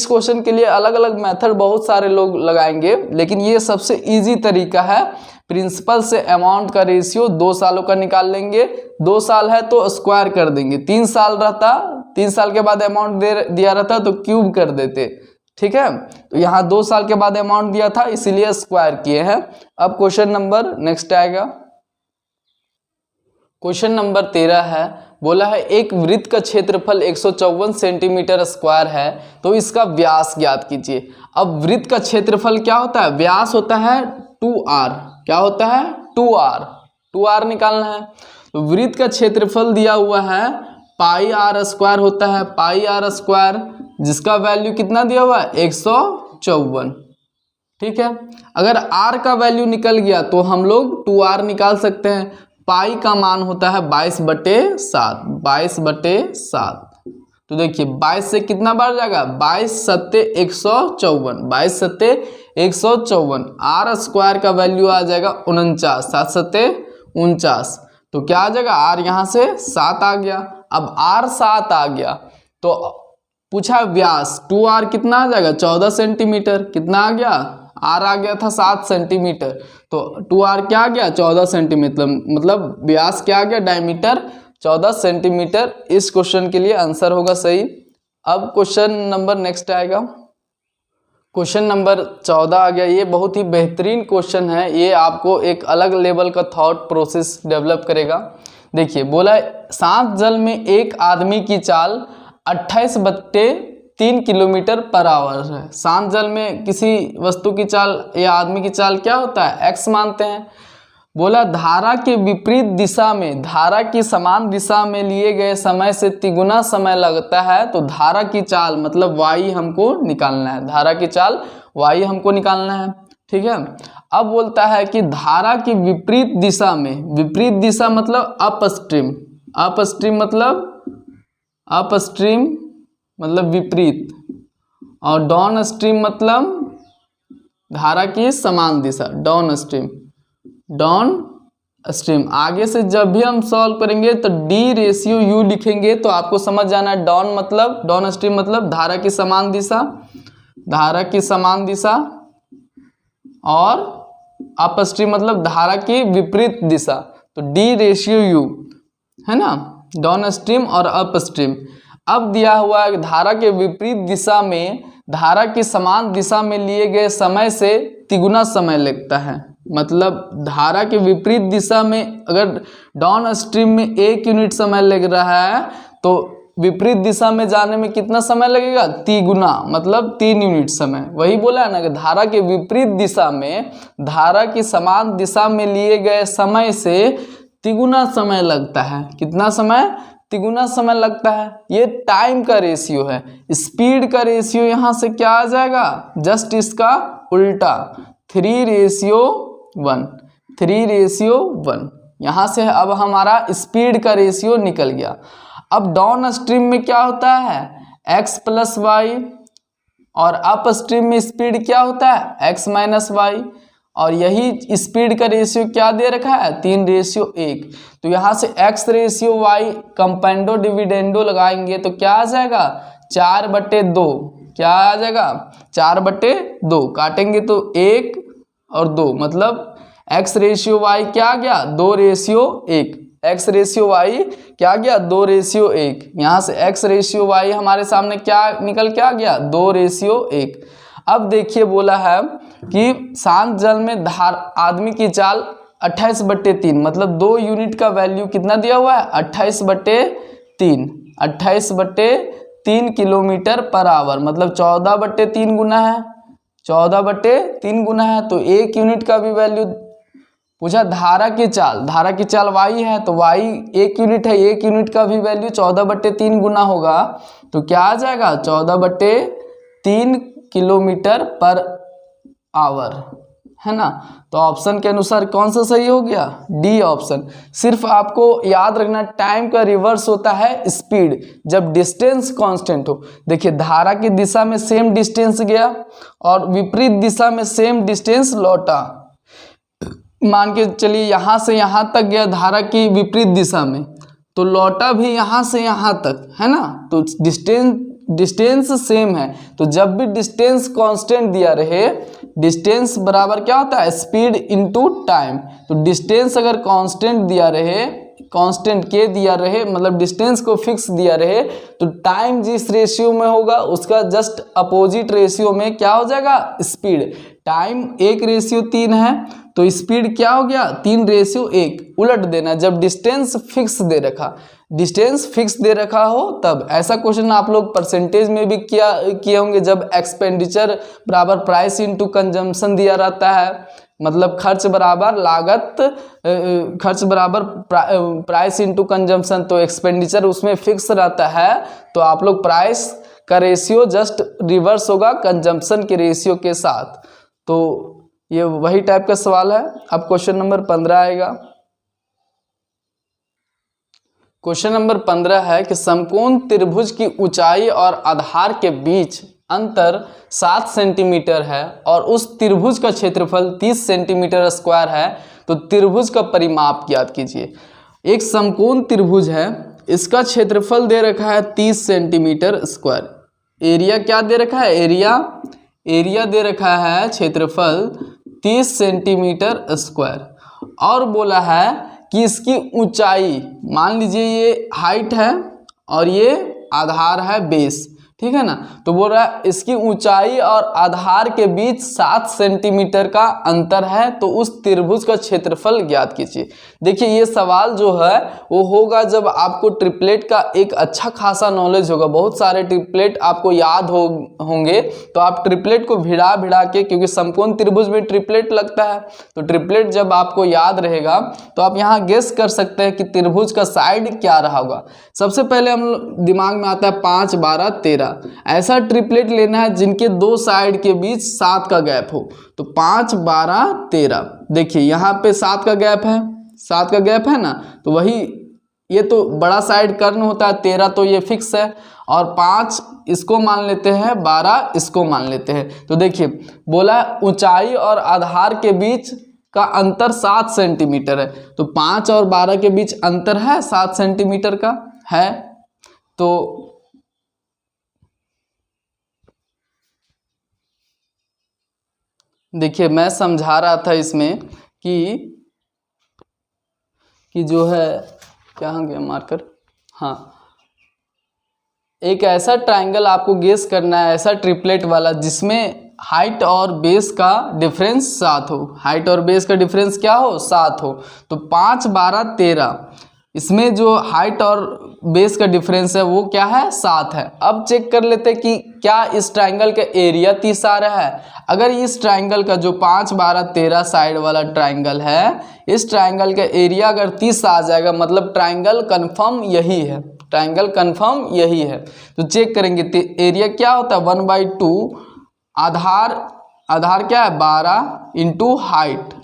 क्वेश्चन के लिए अलग अलग मेथड बहुत सारे लोग लगाएंगे, लेकिन ये सबसे इजी तरीका है। प्रिंसिपल से अमाउंट का रेशियो 2 सालों का निकाल लेंगे, 2 साल है तो स्क्वायर कर देंगे, 3 साल रहता, 3 साल के बाद अमाउंट दिया रहता तो क्यूब कर देते, ठीक है। तो यहाँ 2 साल के बाद अमाउंट दिया था इसीलिए स्क्वायर किए हैं। अब क्वेश्चन नंबर नेक्स्ट आएगा, क्वेश्चन नंबर 13 है, बोला है एक वृत्त का क्षेत्रफल 154 सेंटीमीटर स्क्वायर है, तो इसका व्यास ज्ञात कीजिए। अब वृत्त का क्षेत्रफल क्या होता है, व्यास होता है 2r, क्या होता है 2r निकालना है। तो वृत्त का क्षेत्रफल दिया हुआ है पाई आर स्क्वायर होता है, पाई आर स्क्वायर, जिसका वैल्यू कितना दिया हुआ है 154, ठीक है। अगर r का वैल्यू निकल गया तो हम लोग 2r निकाल सकते हैं। पाई का मान होता है 22/7, 22/7। तो देखिए 22 से कितना बढ़ जाएगा, 22 सत्ते 154, 22 सत्ते 154, आर स्क्वायर का वैल्यू आ जाएगा 49, 7 सत्ते 49। तो क्या आ जाएगा, आर यहाँ से 7 आ गया। अब आर 7 आ गया तो पूछा व्यास 2r कितना आ जाएगा, 14 सेंटीमीटर। कितना आ गया, आर आ गया था 7 सेंटीमीटर, तो 2r क्या आ गया 14 सेंटीमीटर, मतलब व्यास क्या आ गया, डायमीटर 14 सेंटीमीटर। इस क्वेश्चन के लिए आंसर होगा सही। अब क्वेश्चन नंबर नेक्स्ट आएगा, क्वेश्चन नंबर 14 आ गया। ये बहुत ही बेहतरीन क्वेश्चन है, ये आपको एक अलग लेवल का थॉट प्रोसेस डेवलप करेगा। देखिए बोला है शांत जल में एक आदमी की चाल 28/3 किलोमीटर पर आवर है। शांत जल में किसी वस्तु की चाल या आदमी की चाल क्या होता है, x मानते हैं। बोला धारा के विपरीत दिशा में, धारा की समान दिशा में लिए गए समय से तिगुना समय लगता है, तो धारा की चाल मतलब y हमको निकालना है, धारा की चाल y हमको निकालना है, ठीक है। अब बोलता है कि धारा की विपरीत दिशा में, विपरीत दिशा मतलब अपस्ट्रीम, अपस्ट्रीम मतलब विपरीत, और डाउन स्ट्रीम मतलब धारा की समान दिशा, डाउन स्ट्रीम। आगे से जब भी हम सॉल्व करेंगे तो D/U लिखेंगे, तो आपको समझ जाना है डाउन स्ट्रीम मतलब धारा की समान दिशा, धारा की समान दिशा, और अप स्ट्रीम मतलब धारा की विपरीत दिशा, तो D/U है ना, डाउन स्ट्रीम और अप स्ट्रीम। अब दिया हुआ है धारा के विपरीत दिशा में धारा की समान दिशा में लिए गए समय से तिगुना समय लगता है। मतलब धारा के विपरीत दिशा में अगर डाउन स्ट्रीम में 1 यूनिट समय लग रहा है, तो विपरीत दिशा में जाने में कितना समय लगेगा, तिगुना, मतलब 3 यूनिट समय। वही बोला है ना कि धारा के विपरीत दिशा में धारा की समान दिशा में लिए गए समय से तिगुना समय लगता है। कितना समय, तिगुना समय लगता है। ये टाइम का रेशियो है। स्पीड का रेशियो यहाँ से क्या आ जाएगा, जस्ट इसका उल्टा, 3/1, 3/1। यहाँ से अब हमारा स्पीड का रेशियो निकल गया। अब डाउन स्ट्रीम में क्या होता है, x + y, और अप स्ट्रीम में स्पीड क्या होता है, x - y, और यही स्पीड का रेशियो क्या दे रखा है, 3/1। तो यहाँ से x/y कंपेंडो डिविडेंडो लगाएंगे तो क्या आ जाएगा, 4/2। क्या आ जाएगा, 4/2। काटेंगे तो 1 और 2, मतलब x/y क्या आ गया, 2/1। x/y क्या आ गया, 2/1। यहाँ से x/y हमारे सामने क्या निकल के आ गया, 2/1। अब देखिए बोला है कि शांत जल में आदमी की चाल 28/3, मतलब 2 यूनिट का वैल्यू कितना दिया हुआ है, 28/3, 28/3 किलोमीटर पर आवर, मतलब 14/3 गुना है, 14/3 गुना है। तो 1 यूनिट का भी वैल्यू पूछा। धारा की चाल y है, तो y 1 यूनिट है, 1 यूनिट का भी वैल्यू 14/3 गुना होगा, तो क्या आ जाएगा, 14/3 किलोमीटर पर आवर, है ना। तो ऑप्शन के अनुसार कौन सा सही हो गया, डी ऑप्शन। सिर्फ आपको याद रखना टाइम का रिवर्स होता है स्पीड जब डिस्टेंस कांस्टेंट हो। देखिए धारा की दिशा में सेम डिस्टेंस गया और विपरीत दिशा में सेम डिस्टेंस लौटा। मान के चलिए यहाँ से यहाँ तक गया धारा की विपरीत दिशा में, तो लौटा भी यहाँ से यहाँ तक, है ना। तो डिस्टेंस सेम है। तो जब भी डिस्टेंस कांस्टेंट दिया रहे, डिस्टेंस बराबर क्या होता है, स्पीड इनटू टाइम। तो डिस्टेंस अगर कांस्टेंट दिया रहे, कांस्टेंट के दिया रहे मतलब डिस्टेंस को फिक्स दिया रहे, तो टाइम जिस रेशियो में होगा उसका जस्ट अपोजिट रेशियो में क्या हो जाएगा, स्पीड। टाइम 1:3 है तो स्पीड क्या हो गया, 3:1। उलट देना जब डिस्टेंस फिक्स दे रखा, डिस्टेंस फिक्स दे रखा हो तब। ऐसा क्वेश्चन आप लोग परसेंटेज में भी किए होंगे, जब एक्सपेंडिचर बराबर प्राइस इनटू कंजम्पशन दिया रहता है, मतलब खर्च बराबर लागत, खर्च बराबर प्राइस इनटू कंजम्पशन, तो एक्सपेंडिचर उसमें फिक्स रहता है। तो आप लोग प्राइस का रेशियो जस्ट रिवर्स होगा कंजम्पशन के रेशियो के साथ। तो ये वही टाइप का सवाल है। अब क्वेश्चन नंबर 15 आएगा। क्वेश्चन नंबर 15 है कि समकोण त्रिभुज की ऊंचाई और आधार के बीच अंतर 7 सेंटीमीटर है और उस त्रिभुज का क्षेत्रफल 30 सेंटीमीटर स्क्वायर है, तो त्रिभुज का परिमाप ज्ञात कीजिए। एक समकोण त्रिभुज है, इसका क्षेत्रफल दे रखा है 30 सेंटीमीटर स्क्वायर। एरिया क्या दे रखा है, एरिया दे रखा है क्षेत्रफल 30 सेंटीमीटर स्क्वायर। और बोला है कि इसकी ऊंचाई, मान लीजिए ये हाइट है और ये आधार है बेस, ठीक है ना। तो बोल रहा है इसकी ऊंचाई और आधार के बीच 7 सेंटीमीटर का अंतर है, तो उस त्रिभुज का क्षेत्रफल ज्ञात कीजिए। देखिए ये सवाल जो है वो होगा जब आपको ट्रिपलेट का एक अच्छा खासा नॉलेज होगा, बहुत सारे ट्रिपलेट आपको याद होंगे, तो आप ट्रिपलेट को भिड़ा के, क्योंकि समकोण त्रिभुज में ट्रिपलेट लगता है, तो ट्रिपलेट जब आपको याद रहेगा तो आप यहाँ गेस कर सकते हैं कि त्रिभुज का साइड क्या रहा होगा। सबसे पहले हम दिमाग में आता है 5, 12, 13। ऐसा ट्रिपलेट लेना है जिनके दो साइड के बीच 7 का गैप हो। तो 5, 12, 13। देखिए यहाँ पे 7 का गैप है, 7 का गैप है ना, तो वही ये तो बड़ा साइड कर्ण होता है, 13 तो ये फिक्स है, और 5 इसको मान लेते हैं, 12 इसको मान लेते हैं। तो देखिए बोला ऊंचाई और आधार के बीच का अंतर 7 सेंटीमीटर है, तो 5 और 12 के बीच अंतर है 7 सेंटीमीटर का है। तो देखिए मैं समझा रहा था इसमें कि जो है, कहाँ गया मार्कर, हाँ, एक ऐसा ट्रायंगल आपको गेस करना है, ऐसा ट्रिपलेट वाला जिसमें हाइट और बेस का डिफरेंस 7 हो। हाइट और बेस का डिफरेंस क्या हो, 7 हो। तो 5, 12, 13, इसमें जो हाइट और बेस का डिफरेंस है वो क्या है, 7 है। अब चेक कर लेते हैं कि क्या इस ट्रायंगल का एरिया 30 आ रहा है। अगर इस ट्रायंगल का जो 5, 12, 13 साइड वाला ट्रायंगल है, इस ट्रायंगल का एरिया अगर 30 आ जाएगा, मतलब ट्रायंगल कंफर्म यही है, ट्रायंगल कंफर्म यही है। तो चेक करेंगे एरिया क्या होता है, 1/2 आधार क्या है 12 इंटू हाइट,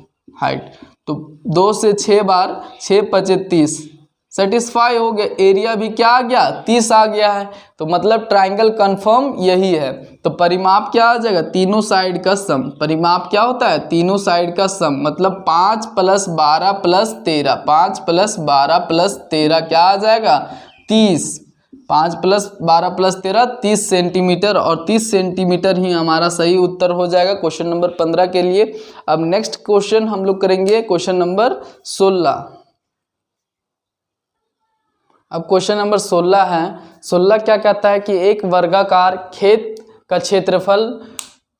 तो 2 से 6 बार, 6 × 30 सेटिस्फाई हो गया। एरिया भी क्या आ गया, 30 आ गया है, तो मतलब ट्रायंगल कंफर्म यही है। तो परिमाप क्या आ जाएगा, तीनों साइड का सम। परिमाप क्या होता है, तीनों साइड का सम, मतलब 5 + 12 + 13, 5 + 12 + 13 क्या आ जाएगा, 30। 5 + 12 + 13 30 सेंटीमीटर, और 30 सेंटीमीटर ही हमारा सही उत्तर हो जाएगा क्वेश्चन नंबर 15 के लिए। अब नेक्स्ट क्वेश्चन हम लोग करेंगे क्वेश्चन नंबर 16। अब क्वेश्चन नंबर 16 है। 16 क्या कहता है कि एक वर्गाकार खेत का क्षेत्रफल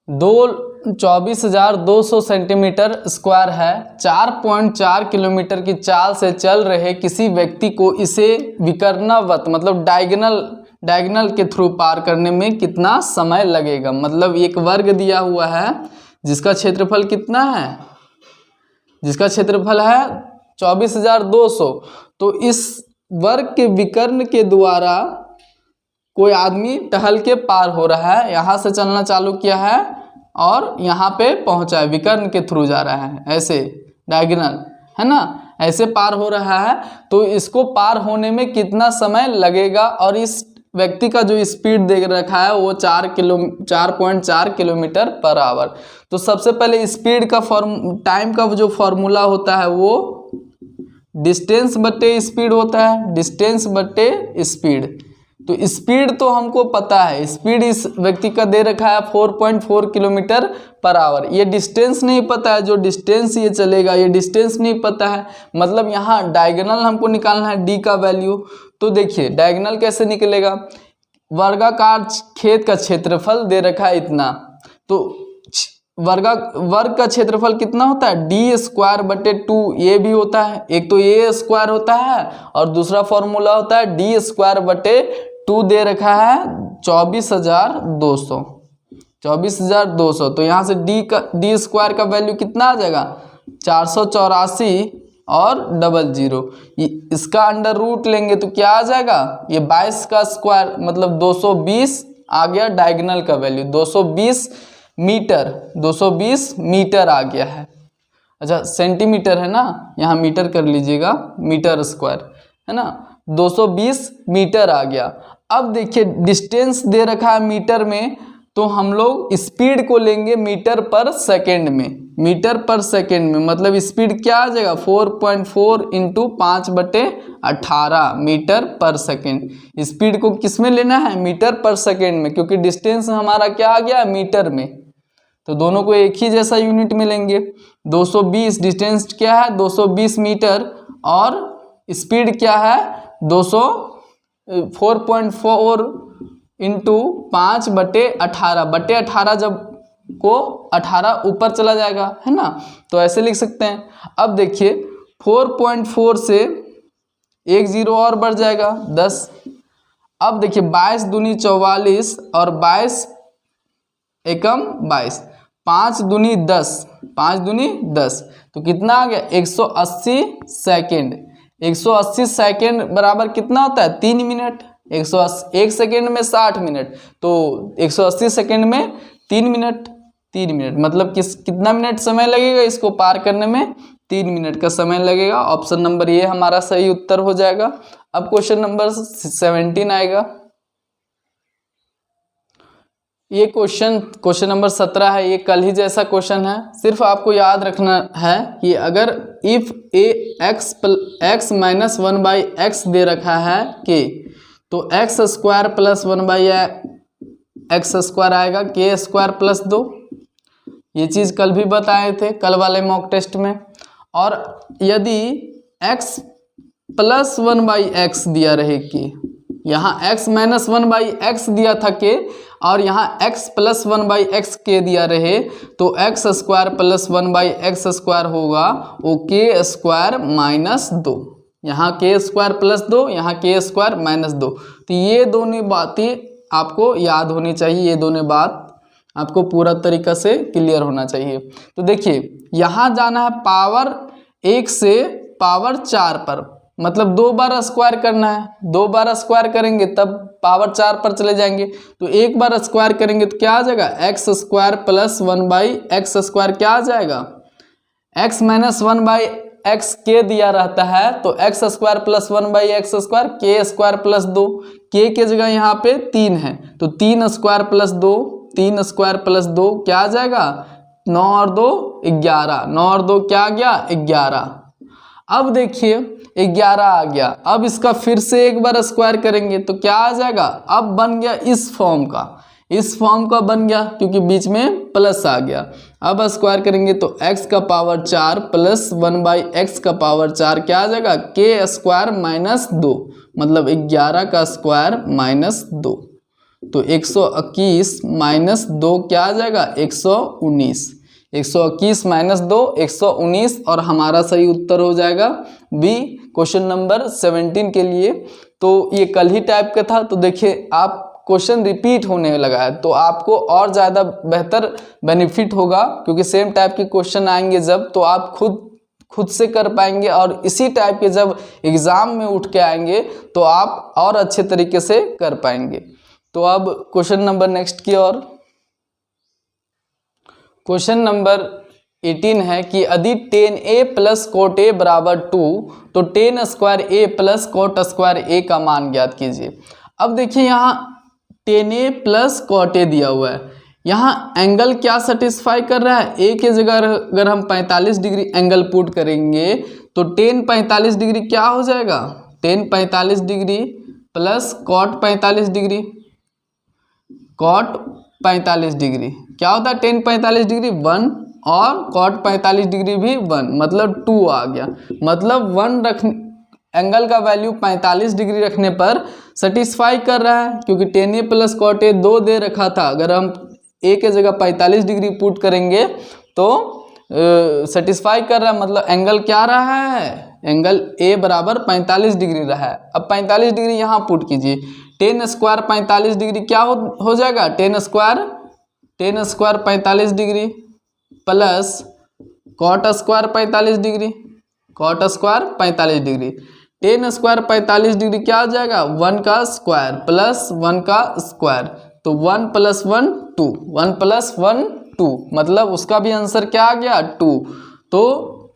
24,200 सेंटीमीटर स्क्वायर है। 4.4 किलोमीटर की चाल से चल रहे किसी व्यक्ति को इसे विकर्णवत मतलब डायगोनल के थ्रू पार करने में कितना समय लगेगा। मतलब एक वर्ग दिया हुआ है जिसका क्षेत्रफल कितना है, जिसका क्षेत्रफल है 24,200। तो इस वर्ग के विकर्ण के द्वारा कोई आदमी टहल के पार हो रहा है। यहाँ से चलना चालू किया है, और यहाँ पे पहुँचा है, विकर्ण के थ्रू जा रहा है, ऐसे डायगोनल, है ना, ऐसे पार हो रहा है। तो इसको पार होने में कितना समय लगेगा, और इस व्यक्ति का जो स्पीड दे रखा है वो 4.4 किलोमीटर पर आवर। तो सबसे पहले स्पीड का टाइम का जो फॉर्मूला होता है वो डिस्टेंस बटे स्पीड होता है, डिस्टेंस बटे स्पीड। तो स्पीड तो हमको पता है, स्पीड इस व्यक्ति का दे रखा है 4.4 किलोमीटर पर आवर। ये डिस्टेंस नहीं पता है, जो डिस्टेंस ये चलेगा ये डिस्टेंस नहीं पता है, मतलब यहाँ डायगोनल हमको निकालना है डी का वैल्यू। तो देखिए डायगोनल कैसे निकलेगा, वर्गाकार खेत का क्षेत्रफल दे रखा है इतना, तो वर्ग का क्षेत्रफल कितना होता है, डी स्क्वायर बटे 2, ये भी होता है, एक तो ए स्क्वायर होता है और दूसरा फॉर्मूला होता है डी स्क्वायर बटे 2 दे रखा है 24,200। तो यहाँ से डी स्क्वायर का वैल्यू कितना आ जाएगा 484 और 00, इसका अंडर रूट लेंगे तो क्या आ जाएगा, ये 22 का स्क्वायर मतलब 220 आ गया, डायगोनल का वैल्यू 220 मीटर आ गया है। अच्छा सेंटीमीटर है ना, यहाँ मीटर कर लीजिएगा, मीटर स्क्वायर है ना, 220 मीटर आ गया। अब देखिए डिस्टेंस दे रखा है मीटर में, तो हम लोग स्पीड को लेंगे मीटर पर सेकेंड में, मीटर पर सेकेंड में मतलब स्पीड क्या आ जाएगा 4.4 इंटू 5/18 मीटर पर सेकेंड। स्पीड को किस में लेना है, मीटर पर सेकेंड में, क्योंकि डिस्टेंस हमारा क्या आ गया मीटर में, तो दोनों को एक ही जैसा यूनिट में लेंगे। 220 डिस्टेंस क्या है 220 मीटर और स्पीड क्या है 4.4 इंटू 5/18 जब को 18 ऊपर चला जाएगा, है ना, तो ऐसे लिख सकते हैं। अब देखिए 4.4 से 1 0 और बढ़ जाएगा 10। अब देखिए 22 दूनी 44 और 22 एकम 22, 5 दूनी 10, 5 दूनी 10, तो कितना आ गया 180 सेकेंड। 180 सेकेंड बराबर कितना होता है 3 मिनट, 1 सेकेंड में 60 मिनट, तो 180 सेकेंड में 3 मिनट, 3 मिनट मतलब कितना मिनट समय लगेगा इसको पार करने में, 3 मिनट का समय लगेगा। ऑप्शन नंबर ये हमारा सही उत्तर हो जाएगा। अब क्वेश्चन नंबर 17 आएगा। ये क्वेश्चन नंबर 17 है, ये कल ही जैसा क्वेश्चन है। सिर्फ आपको याद रखना है कि अगर इफ x माइनस 1/x दे रखा है के, तो x square plus 1/x square आएगा, के स्क्वायर प्लस 2। ये चीज़ कल भी बताए थे कल वाले मॉक टेस्ट में। और यदि x प्लस 1/x दिया रहे के, यहाँ x माइनस 1/x दिया था के, और यहाँ x प्लस 1/x के दिया रहे, तो x square plus 1/x square होगा वो के स्क्वायर माइनस 2, यहाँ के स्क्वायर प्लस 2, यहाँ के स्क्वायर माइनस 2। तो ये दोनों बातें आपको याद होनी चाहिए, ये दोनों बात आपको पूरा तरीका से क्लियर होना चाहिए। तो देखिए यहाँ जाना है पावर 1 से पावर 4 पर, मतलब 2 बार स्क्वायर करना है, 2 बार स्क्वायर करेंगे तब पावर 4 पर चले जाएंगे। तो एक बार स्क्वायर करेंगे तो क्या आ जाएगा x square plus 1/x square, क्या आ जाएगा x माइनस 1/x के दिया रहता है, तो x square plus 1/x square, के स्क्वायर प्लस 2, के जगह यहाँ पे 3 है, तो 3 स्क्वायर प्लस 2, 3 स्क्वायर प्लस 2 क्या आ जाएगा 9 और 2 11, 9 और 2 क्या आ गया 11। अब देखिए 11 आ गया, अब इसका फिर से एक बार स्क्वायर करेंगे तो क्या आ जाएगा, अब बन गया इस फॉर्म का बन गया, क्योंकि बीच में प्लस आ गया। अब स्क्वायर करेंगे तो x का पावर 4 प्लस 1/x का पावर 4 क्या आ जाएगा के स्क्वायर माइनस 2, मतलब 11 का स्क्वायर माइनस 2, तो 121 माइनस 2 क्या आ जाएगा 119, 121 माइनस 2 119, और हमारा सही उत्तर हो जाएगा बी क्वेश्चन नंबर 17 के लिए। तो ये कल ही टाइप का था, तो देखिए आप क्वेश्चन रिपीट होने लगा है तो आपको और ज़्यादा बेहतर बेनिफिट होगा, क्योंकि सेम टाइप के क्वेश्चन आएंगे जब, तो आप खुद से कर पाएंगे, और इसी टाइप के जब एग्ज़ाम में उठ के आएंगे तो आप और अच्छे तरीके से कर पाएंगे। तो अब क्वेश्चन नंबर नेक्स्ट की ओर। क्वेश्चन नंबर 18 है कि यदि tan a plus coat a बराबर 2 तो tan square a plus coat square a का मान ज्ञात कीजिए। अब देखिए यहाँ tan a plus coat a दिया हुआ है, यहाँ एंगल क्या सेटिस्फाई कर रहा है, a के जगह अगर हम 45 डिग्री एंगल पुट करेंगे तो tan 45 डिग्री क्या हो जाएगा, tan 45 degree plus cot 45 degree, cot 45 degree क्या होता है, tan 45 डिग्री 1 और कॉट 45 डिग्री भी 1, मतलब 2 आ गया। मतलब 1 रखने एंगल का वैल्यू 45 डिग्री रखने पर सेटिस्फाई कर रहा है, क्योंकि tan a plus cot a 2 दे रखा था, अगर हम a के जगह 45 डिग्री पुट करेंगे तो सेटिस्फाई कर रहा है, मतलब एंगल क्या रहा है, एंगल a बराबर 45 डिग्री रहा है। अब 45 डिग्री यहाँ पुट कीजिए, tan स्क्वायर 45 डिग्री क्या हो जाएगा, tan square 45 degree plus cot square 45 degree, cot square 45 degree, tan square 45 degree क्या हो जाएगा, 1 का स्क्वायर प्लस 1 का स्क्वायर, तो 1 प्लस 1 2, 1 प्लस 1 2, मतलब उसका भी आंसर क्या आ गया 2। तो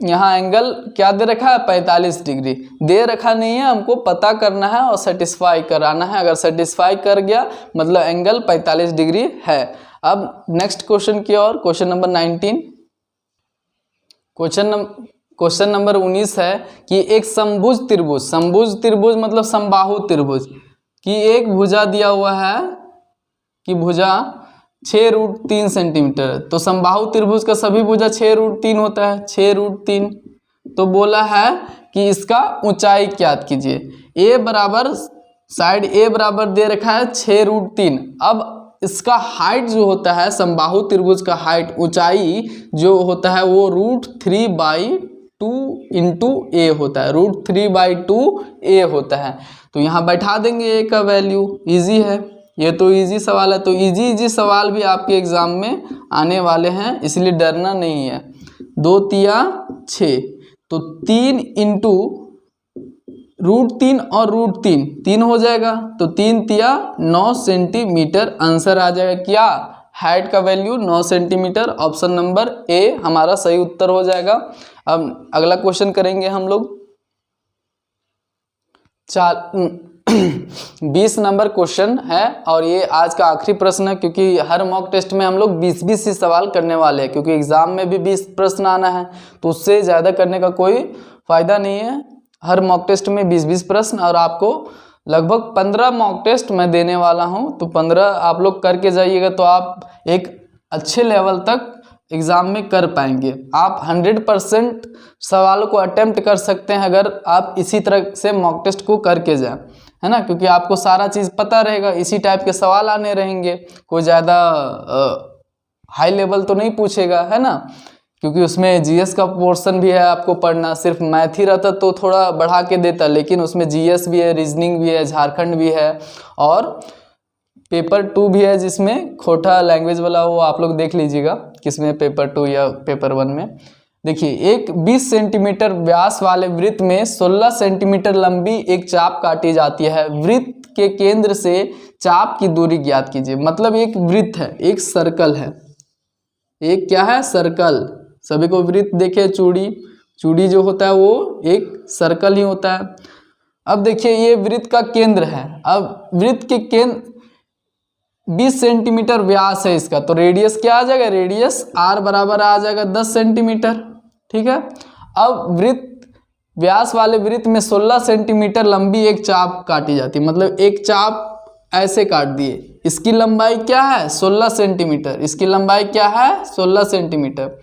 यहाँ एंगल क्या दे रखा है, 45 डिग्री दे रखा नहीं है, हमको पता करना है और सेटिस्फाई कराना है। अगर सेटिस्फाई कर गया मतलब एंगल 45 डिग्री है। अब नेक्स्ट क्वेश्चन की ओर, क्वेश्चन नंबर 19। क्वेश्चन नंबर 19 है कि एक समभुज त्रिभुज मतलब समबाहु त्रिभुज की एक भुजा दिया हुआ है कि भुजा 6√3 सेंटीमीटर, तो समबाहु त्रिभुज का सभी भुजा 6√3 होता है, 6√3। तो बोला है कि इसका ऊंचाई ज्ञात कीजिए। ए बराबर साइड ए बराबर दे रखा है 6√3। अब इसका हाइट जो होता है, समबाहु त्रिभुज का हाइट ऊंचाई जो होता है वो √3/2 इंटू ए होता है, √3/2 ए होता है। तो यहाँ बैठा देंगे ए का वैल्यू, इजी है, ये तो इजी सवाल है। तो इजी सवाल भी आपके एग्जाम में आने वाले हैं, इसलिए डरना नहीं है। 2 तिया 6, तो 3 इंटू √3 और √3 3 हो जाएगा, तो 3 तिया 9 सेंटीमीटर आंसर आ जाएगा। क्या हाइट का value 9 centimetre, option number A हमारा सही उत्तर हो जाएगा। अब अगला क्वेश्चन करेंगे हम लोग। 20 नंबर क्वेश्चन है और ये आज का आखिरी प्रश्न है, क्योंकि हर मॉक टेस्ट में हम लोग 20-20 ही सवाल करने वाले हैं, क्योंकि एग्जाम में भी 20 प्रश्न आना है, तो उससे ज़्यादा करने का कोई फायदा नहीं है। हर मॉक टेस्ट में 20-20 प्रश्न, और आपको लगभग 15 मॉक टेस्ट मैं देने वाला हूं, तो 15 आप लोग करके जाइएगा तो आप एक अच्छे लेवल तक एग्ज़ाम में कर पाएंगे। आप 100% सवालों को अटेम्प्ट कर सकते हैं अगर आप इसी तरह से मॉक टेस्ट को करके जाएं, है ना, क्योंकि आपको सारा चीज़ पता रहेगा, इसी टाइप के सवाल आने रहेंगे, कोई ज़्यादा हाई लेवल तो नहीं पूछेगा, है ना, क्योंकि उसमें जीएस का पोर्शन भी है आपको पढ़ना। सिर्फ मैथ ही रहता तो थोड़ा बढ़ा के देता, लेकिन उसमें जीएस भी है, रीजनिंग भी है, झारखंड भी है, और पेपर 2 भी है जिसमें खोटा लैंग्वेज वाला, वो आप लोग देख लीजिएगा किसमें पेपर 2 या पेपर 1 में। देखिए, एक 20 सेंटीमीटर व्यास वाले वृत्त में 16 सेंटीमीटर लंबी एक चाप काटी जाती है। वृत्त के केंद्र से चाप की दूरी ज्ञात कीजिए। मतलब एक वृत्त है, एक सर्कल है, एक क्या है, सर्कल। सभी को वृत्त देखे, चूड़ी जो होता है वो एक सर्कल ही होता है। अब देखिए, ये वृत्त का केंद्र है। अब वृत्त के केंद्र 20 सेंटीमीटर व्यास है इसका, तो रेडियस क्या आ जाएगा, रेडियस r बराबर आ जाएगा 10 सेंटीमीटर, ठीक है। अब वृत्त व्यास वाले वृत्त में 16 सेंटीमीटर लंबी एक चाप काटी जाती है। मतलब एक चाप ऐसे काट दिए, इसकी लंबाई क्या है, 16 सेंटीमीटर, इसकी लंबाई क्या है, 16 सेंटीमीटर।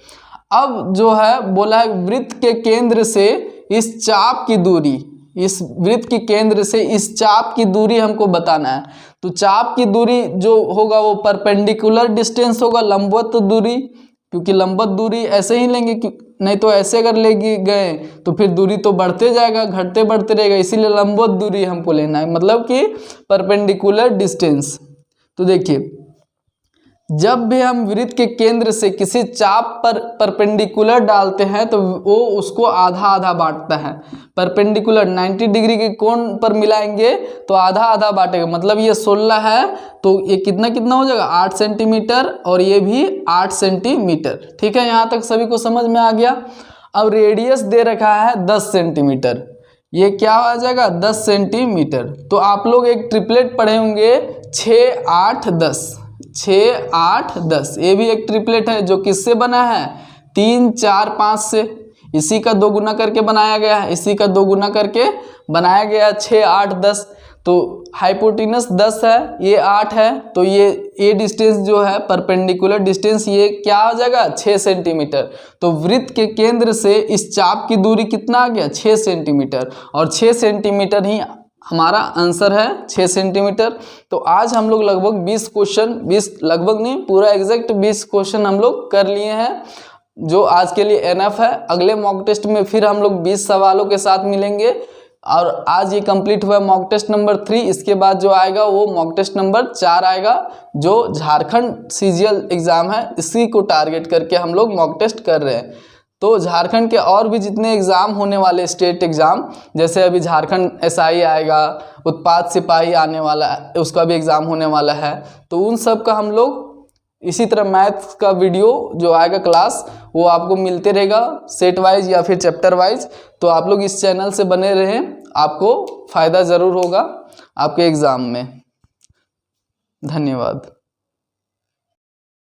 अब जो है बोला है वृत्त के केंद्र से इस चाप की दूरी, इस वृत्त के केंद्र से इस चाप की दूरी हमको बताना है। तो चाप की दूरी जो होगा वो परपेंडिकुलर डिस्टेंस होगा, लंबवत दूरी, क्योंकि लंबवत दूरी ऐसे ही लेंगे, नहीं तो ऐसे अगर ले गए तो फिर दूरी तो बढ़ते जाएगा, घटते बढ़ते रहेगा, इसीलिए लंबवत दूरी हमको लेना है, मतलब कि परपेंडिकुलर डिस्टेंस। तो देखिए, जब भी हम वृत्त के केंद्र से किसी चाप पर परपेंडिकुलर डालते हैं तो वो उसको आधा आधा बांटता है। परपेंडिकुलर 90 डिग्री के कोण पर मिलाएंगे तो आधा आधा बांटेगा, मतलब ये 16 है तो ये कितना कितना हो जाएगा 8 सेंटीमीटर और ये भी 8 सेंटीमीटर। ठीक है, यहाँ तक सभी को समझ में आ गया। अब रेडियस दे रखा है 10 सेंटीमीटर, ये क्या आ जाएगा 10 सेंटीमीटर। तो आप लोग एक ट्रिपलेट पढ़े होंगे 6 8 10, 6 8 10, ये भी एक ट्रिपलेट है जो किससे बना है 3 4 5 से। इसी का 2 गुना करके बनाया गया है, इसी का 2 गुना करके बनाया गया 6 8 10। तो हाइपोटेनस 10 है, ये 8 है, तो ये डिस्टेंस जो है परपेंडिकुलर डिस्टेंस ये क्या हो जाएगा 6 सेंटीमीटर। तो वृत्त के केंद्र से इस चाप की दूरी कितना आ गया 6 सेंटीमीटर, और 6 सेंटीमीटर ही हमारा आंसर है 6 सेंटीमीटर। तो आज हम लोग लगभग 20 क्वेश्चन, 20 लगभग नहीं पूरा एग्जैक्ट 20 क्वेश्चन हम लोग कर लिए हैं, जो आज के लिए एनफ है। अगले मॉक टेस्ट में फिर हम लोग 20 सवालों के साथ मिलेंगे, और आज ये कंप्लीट हुआ मॉक टेस्ट नंबर 3। इसके बाद जो आएगा वो मॉक टेस्ट नंबर 4 आएगा, जो झारखंड सीजीएल एग्ज़ाम है, इसी को टारगेट करके हम लोग मॉक टेस्ट कर रहे हैं। तो झारखंड के और भी जितने एग्ज़ाम होने वाले स्टेट एग्ज़ाम, जैसे अभी झारखंड एसआई आएगा, उत्पाद सिपाही आने वाला है, उसका भी एग्ज़ाम होने वाला है, तो उन सब का हम लोग इसी तरह मैथ्स का वीडियो जो आएगा क्लास वो आपको मिलते रहेगा सेट वाइज या फिर चैप्टर वाइज। तो आप लोग इस चैनल से बने रहें, आपको फ़ायदा ज़रूर होगा आपके एग्ज़ाम में। धन्यवाद।